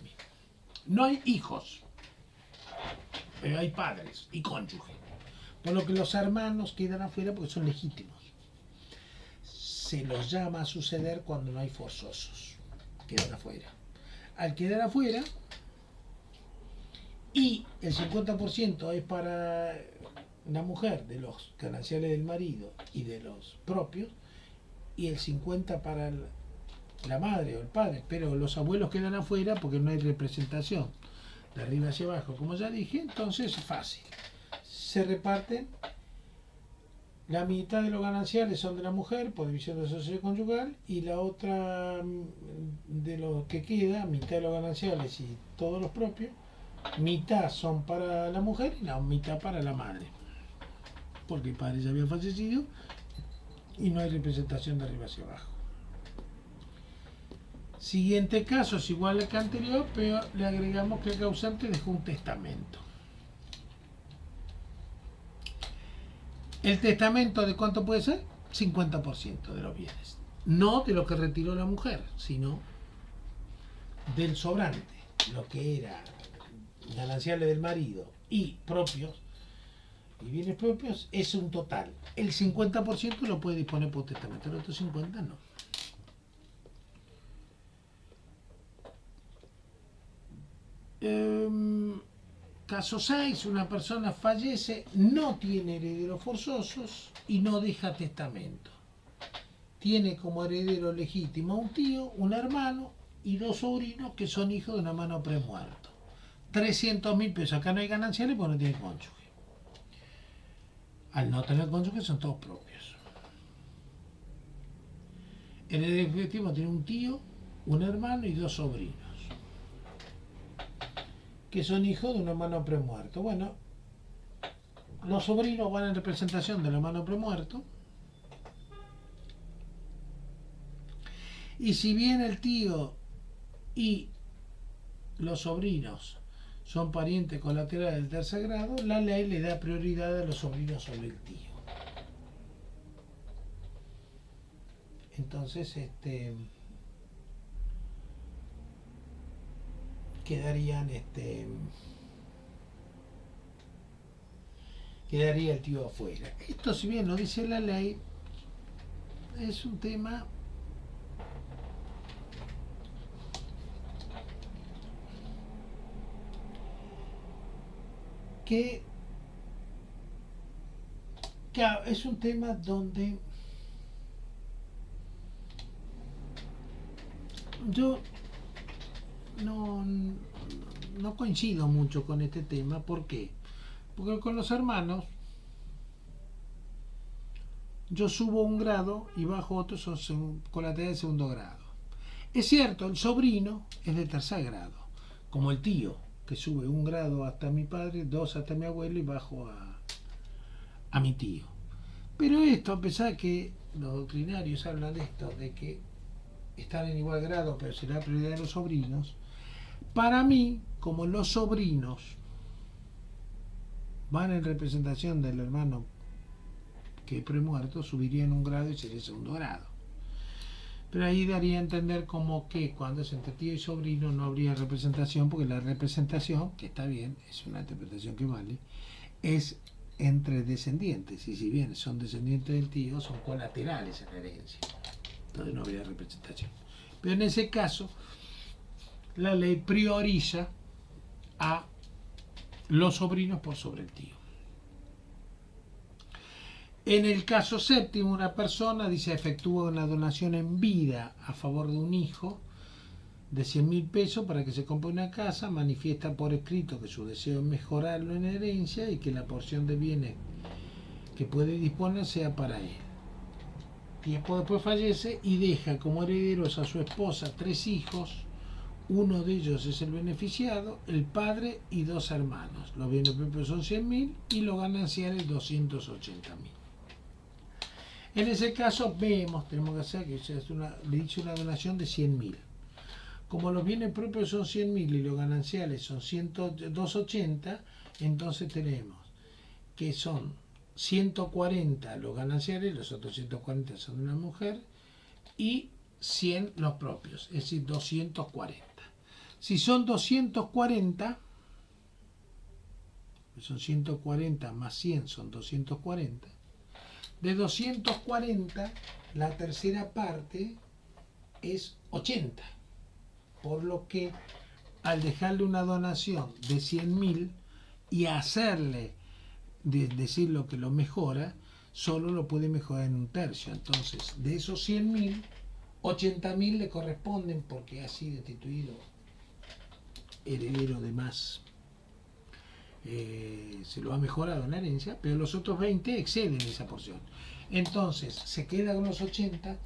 No hay hijos, pero hay padres y cónyuge, por lo que los hermanos quedan afuera porque son legítimos. Se los llama a suceder cuando no hay forzosos, quedan afuera. Al quedar afuera, y el 50% es para la mujer de los gananciales del marido y de los propios, y el 50% para la madre o el padre, pero los abuelos quedan afuera porque no hay representación de arriba hacia abajo, como ya dije, entonces es fácil. Se reparten, la mitad de los gananciales son de la mujer por división de sociedad conyugal y la otra de lo que queda, mitad de los gananciales y todos los propios, mitad son para la mujer y la mitad para la madre, porque el padre ya había fallecido y no hay representación de arriba hacia abajo. Siguiente caso es igual al que anterior, pero le agregamos que el causante dejó un testamento. ¿El testamento de cuánto puede ser? 50% de los bienes. No de lo que retiró la mujer, sino del sobrante, lo que era gananciales del marido y propios, y bienes propios, es un total. El 50% lo puede disponer por testamento, el otro 50% no. Caso 6, una persona fallece, no tiene herederos forzosos y no deja testamento. Tiene como heredero legítimo a un tío, un hermano y 2 sobrinos que son hijos de un hermano premuerto. 300.000 pesos. Acá no hay gananciales porque no tiene cónyuge. Al no tener cónyuge son todos propios. El heredero efectivo tiene un tío, un hermano y 2 sobrinos que son hijos de un hermano premuerto. Bueno, los sobrinos van en representación del hermano premuerto. Y si bien el tío y los sobrinos son parientes colaterales del tercer grado, la ley le da prioridad a los sobrinos sobre el tío. Entonces, quedaría el tío afuera. Esto, si bien lo dice la ley, es un tema que es un tema donde yo no coincido mucho con este tema. ¿Por qué? Porque con los hermanos yo subo un grado y bajo otro, son colaterales de segundo grado. Es cierto, el sobrino es de tercer grado, como el tío, que sube un grado hasta mi padre, dos hasta mi abuelo y bajo a mi tío. Pero esto, a pesar que los doctrinarios hablan de esto, de que están en igual grado, pero será prioridad de los sobrinos, para mí, como los sobrinos van en representación del hermano que premuerto, subirían un grado y sería segundo grado. Pero ahí daría a entender como que cuando es entre tío y sobrino no habría representación, porque la representación, que está bien, es una interpretación que vale, es entre descendientes, y si bien son descendientes del tío, son colaterales en la herencia. Entonces no habría representación. Pero en ese caso, la ley prioriza a los sobrinos por sobre el tío. En el caso séptimo, una persona dice efectúa una donación en vida a favor de un hijo de 100.000 pesos para que se compre una casa, manifiesta por escrito que su deseo es mejorarlo en herencia y que la porción de bienes que puede disponer sea para él. Tiempo después fallece y deja como herederos a su esposa 3 hijos. Uno de ellos es el beneficiado, el padre y 2 hermanos. Los bienes propios son 100.000 y los gananciales 280.000. En ese caso tenemos que hacer que le dice una donación de 100.000. Como los bienes propios son 100.000 y los gananciales son 280, entonces tenemos que son 140 los gananciales, los otros 140 son de una mujer, y 100 los propios, es decir, 240. Si son 240, son 140 más 100 son 240. De 240, la tercera parte es 80. Por lo que al dejarle una donación de 100.000 y hacerle decir lo que lo mejora, solo lo puede mejorar en un tercio. Entonces, de esos 100.000, 80.000 le corresponden porque ha sido instituido heredero de más. Se lo ha mejorado en la herencia, pero los otros 20 exceden esa porción. Entonces, se queda con los 80,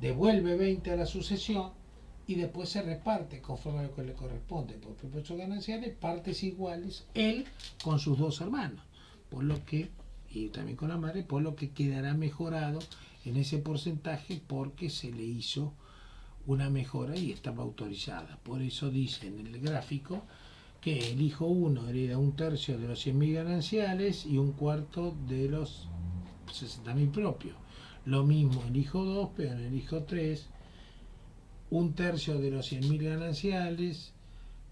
devuelve 20 a la sucesión y después se reparte conforme a lo que le corresponde por propios gananciales, partes iguales, él con sus 2 hermanos, por lo que, y también con la madre, por lo que quedará mejorado en ese porcentaje porque se le hizo una mejora y estaba autorizada. Por eso dice en el gráfico que el hijo 1 hereda un tercio de los 100.000 gananciales y un cuarto de los 60.000 propios. Lo mismo el hijo 2, pero en el hijo 3, un tercio de los 100.000 gananciales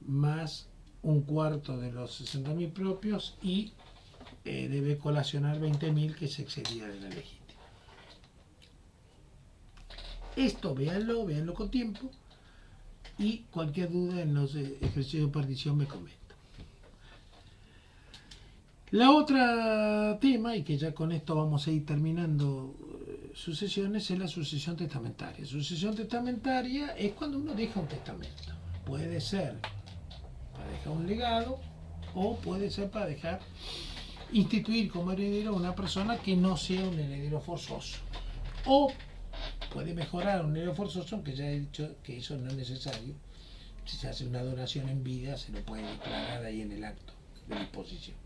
más un cuarto de los 60.000 propios y debe colacionar 20.000 que se excedía de la legítima. Esto véanlo con tiempo y cualquier duda en los ejercicios de partición me comenta. La otra tema, y que ya con esto vamos a ir terminando sucesiones, es la sucesión testamentaria. Sucesión testamentaria es cuando uno deja un testamento. Puede ser para dejar un legado o puede ser para instituir como heredero a una persona que no sea un heredero forzoso. O puede mejorar un heredero forzoso, aunque ya he dicho que eso no es necesario. Si se hace una donación en vida, se lo puede declarar ahí en el acto de disposición.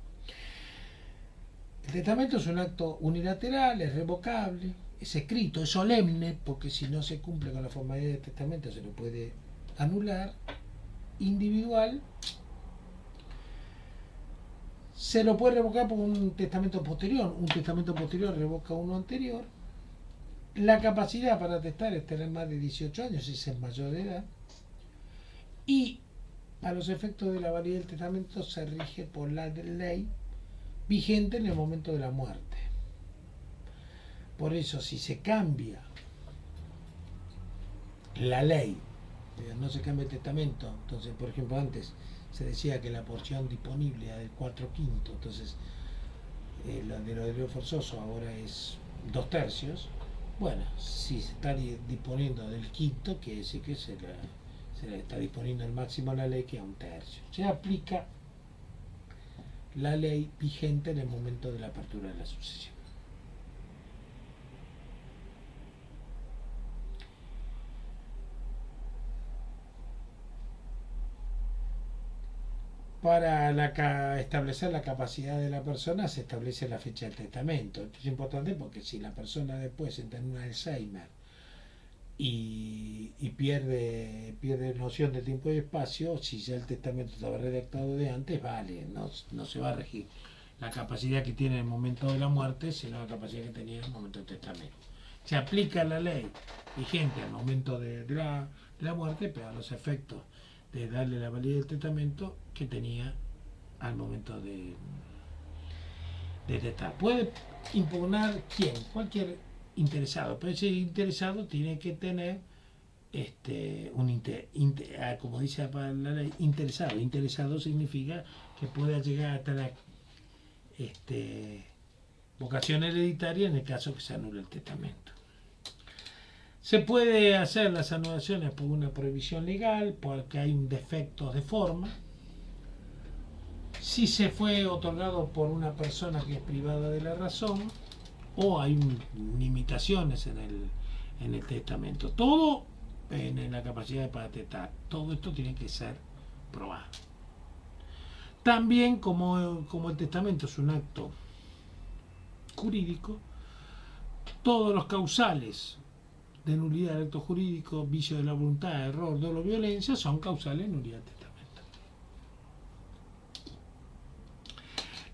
El testamento es un acto unilateral, es revocable, es escrito, es solemne, porque si no se cumple con la formalidad del testamento se lo puede anular, individual, se lo puede revocar por un testamento posterior. Un testamento posterior revoca uno anterior. La capacidad para testar es tener más de 18 años si es mayor de edad. Y a los efectos de la validez del testamento se rige por la ley vigente en el momento de la muerte. Por eso, si se cambia la ley, no se cambia el testamento, entonces, por ejemplo, antes se decía que la porción disponible era del 4/5, entonces lo de lo heredero forzoso ahora es 2/3. Bueno, si se está disponiendo del quinto, quiere decir que se le está disponiendo el máximo de la ley, que es 1/3. Se aplica la ley vigente en el momento de la apertura de la sucesión. Para establecer la capacidad de la persona se establece la fecha del testamento. Esto es importante porque si la persona después entra en un Alzheimer y pierde noción de tiempo y espacio, si ya el testamento estaba redactado de antes, vale, no se va a regir la capacidad que tiene en el momento de la muerte, sino la capacidad que tenía en el momento del testamento. Se aplica la ley vigente al momento de la muerte, pero a los efectos de darle la validez del testamento que tenía al momento de testar. Puede impugnar quién, cualquier interesado, pero ese interesado tiene que tener como dice la ley, interesado. Interesado significa que pueda llegar a tener vocación hereditaria en el caso que se anule el testamento. Se puede hacer las anulaciones por una prohibición legal, porque hay un defecto de forma. Si se fue otorgado por una persona que es privada de la razón, o hay limitaciones en el testamento. Todo en la capacidad para testar. Todo esto tiene que ser probado. También, como el testamento es un acto jurídico, todos los causales de nulidad del acto jurídico, vicio de la voluntad, error, dolo, violencia, son causales de nulidad del testamento.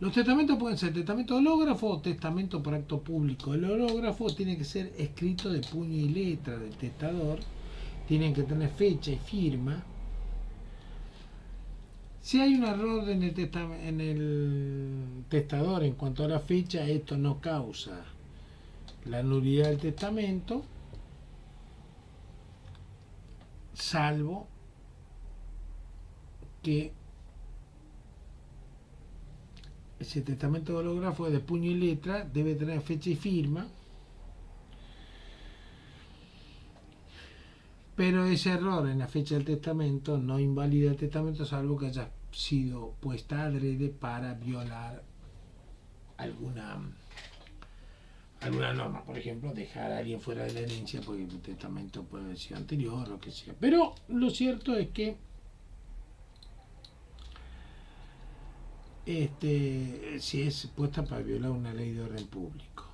Los testamentos pueden ser testamento hológrafo o testamento por acto público. El hológrafo tiene que ser escrito de puño y letra del testador, tienen que tener fecha y firma. Si hay un error en el testador en cuanto a la fecha, esto no causa la nulidad del testamento, salvo que ese testamento hológrafo es de puño y letra, debe tener fecha y firma, pero ese error en la fecha del testamento no invalida el testamento, salvo que haya sido puesta adrede para violar alguna norma, por ejemplo, dejar a alguien fuera de la herencia porque el testamento puede haber sido anterior o lo que sea. Pero lo cierto es que si es puesta para violar una ley de orden público.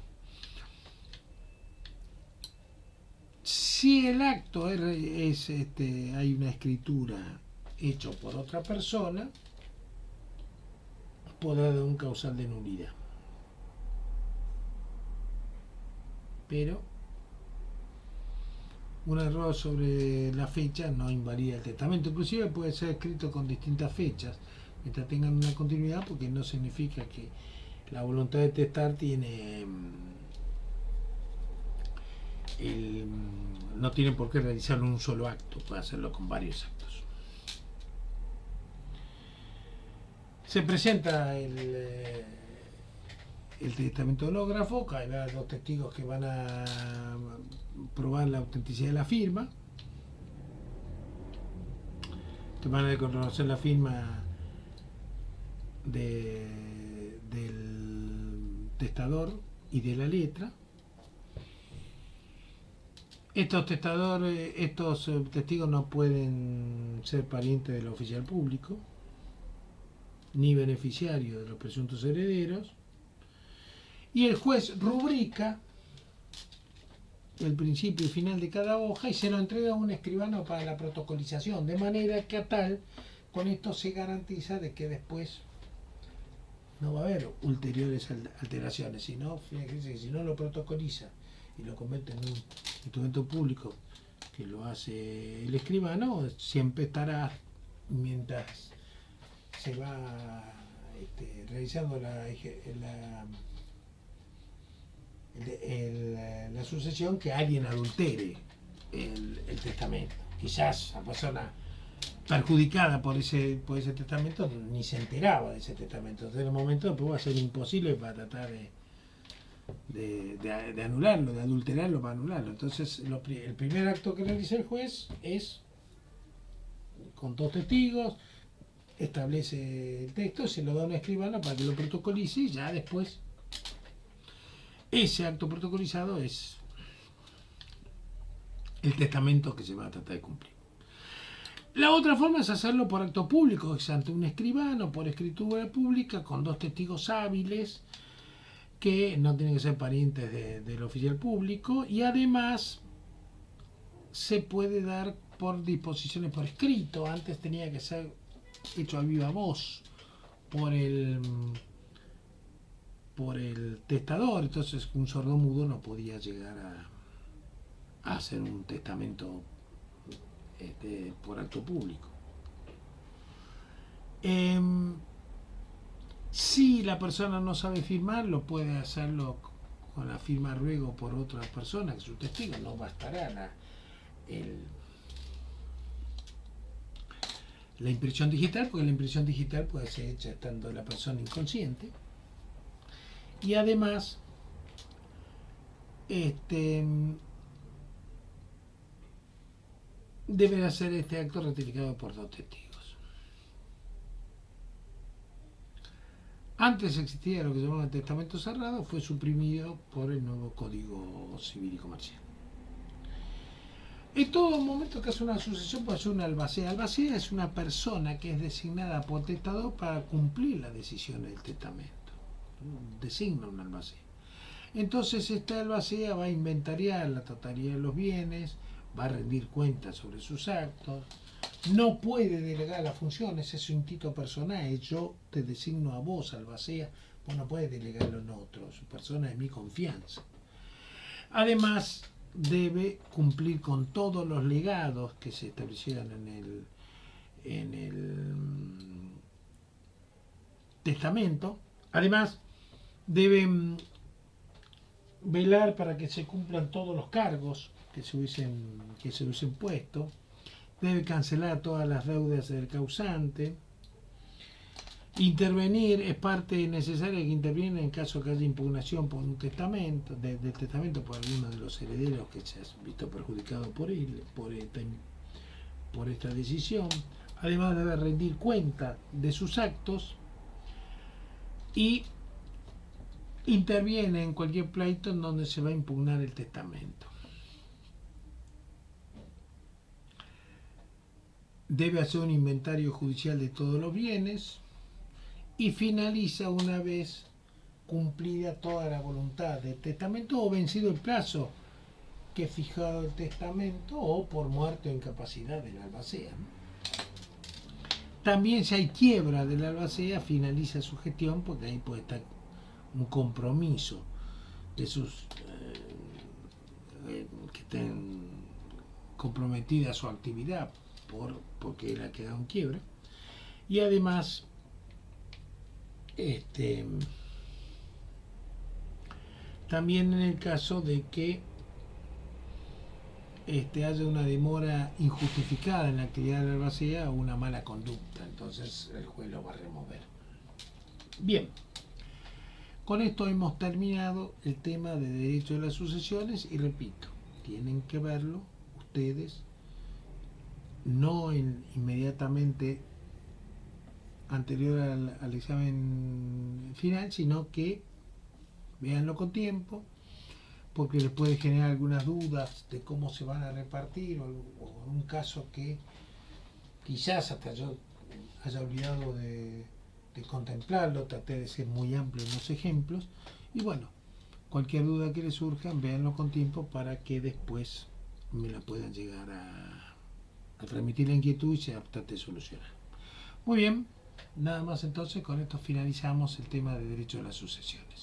Si el acto hay una escritura hecho por otra persona, podrá dar un causal de nulidad. Pero un error sobre la fecha no invalida el testamento. Inclusive puede ser escrito con distintas fechas mientras tengan una continuidad, porque no significa que la voluntad de testar no tiene por qué realizarlo en un solo acto, puede hacerlo con varios actos. Se presenta el testamento hológrafo, hay dos testigos que van a probar la autenticidad de la firma, que van a reconocer la firma del testador y de la letra. Estos testigos no pueden ser parientes del oficial público ni beneficiarios de los presuntos herederos, y el juez rubrica el principio y final de cada hoja y se lo entrega a un escribano para la protocolización, de manera que con esto se garantiza de que después no va a haber ulteriores alteraciones, sino, fíjense que si no lo protocoliza y lo convierte en un instrumento público que lo hace el escribano, siempre estará, mientras se va realizando la sucesión, que alguien adultere el testamento. Quizás la persona perjudicada por ese testamento ni se enteraba de ese testamento. Entonces, en el momento después va a ser imposible para tratar de anularlo, de adulterarlo para anularlo. Entonces, el primer acto que realiza el juez es, con 2 testigos, establece el texto, se lo da a un escribano para que lo protocolice, y ya después ese acto protocolizado es el testamento que se va a tratar de cumplir. La otra forma es hacerlo por acto público, es ante un escribano, por escritura pública, con 2 testigos hábiles, que no tienen que ser parientes del oficial público, y además se puede dar por disposiciones por escrito. Antes tenía que ser hecho a viva voz por el testador, entonces un sordomudo no podía llegar a hacer un testamento por acto público. Si la persona no sabe firmar, lo puede hacerlo con la firma ruego por otra persona, que es su testigo. No bastará la impresión digital, porque la impresión digital puede ser hecha estando la persona inconsciente. Y además, debe ser este acto ratificado por 2 testigos. Antes existía lo que se llamaba testamento cerrado, fue suprimido por el nuevo Código Civil y Comercial. En todo momento que hace una sucesión puede ser un albacea. Albacea es una persona que es designada por testador para cumplir las decisiones del testamento. Designa un albacea. Entonces este albacea va a inventariar la totalidad de los bienes, va a rendir cuentas sobre sus actos, no puede delegar las funciones, es un título personal, yo te designo a vos, albacea, vos no puedes delegarlo en otro, su persona es mi confianza. Además, debe cumplir con todos los legados que se establecieron en el testamento. Además, debe velar para que se cumplan todos los cargos que se hubiesen puesto. Debe cancelar todas las deudas del causante. Intervenir, es parte necesaria que interviene en caso que haya impugnación por un testamento, del testamento por alguno de los herederos que se ha visto perjudicado por esta decisión. Además debe rendir cuenta de sus actos y interviene en cualquier pleito en donde se va a impugnar el testamento. Debe hacer un inventario judicial de todos los bienes y finaliza una vez cumplida toda la voluntad del testamento o vencido el plazo que fijado el testamento o por muerte o incapacidad del albacea. También si hay quiebra del albacea finaliza su gestión, porque ahí puede estar un compromiso de sus que estén comprometida su actividad porque él ha quedado en quiebra. Y además también en el caso de que haya una demora injustificada en la actividad de la albacea o una mala conducta, entonces el juez lo va a remover. Bien, con esto hemos terminado el tema de derecho de las sucesiones y repito, tienen que verlo ustedes no inmediatamente anterior al examen final, sino que véanlo con tiempo, porque les puede generar algunas dudas de cómo se van a repartir o en un caso que quizás hasta yo haya olvidado de contemplarlo, traté de ser muy amplio en los ejemplos y bueno, cualquier duda que les surja, véanlo con tiempo para que después me la puedan llegar a transmitir la inquietud y se trate de solucionar. Muy bien. Nada más entonces, con esto finalizamos el tema de derecho de las sucesiones.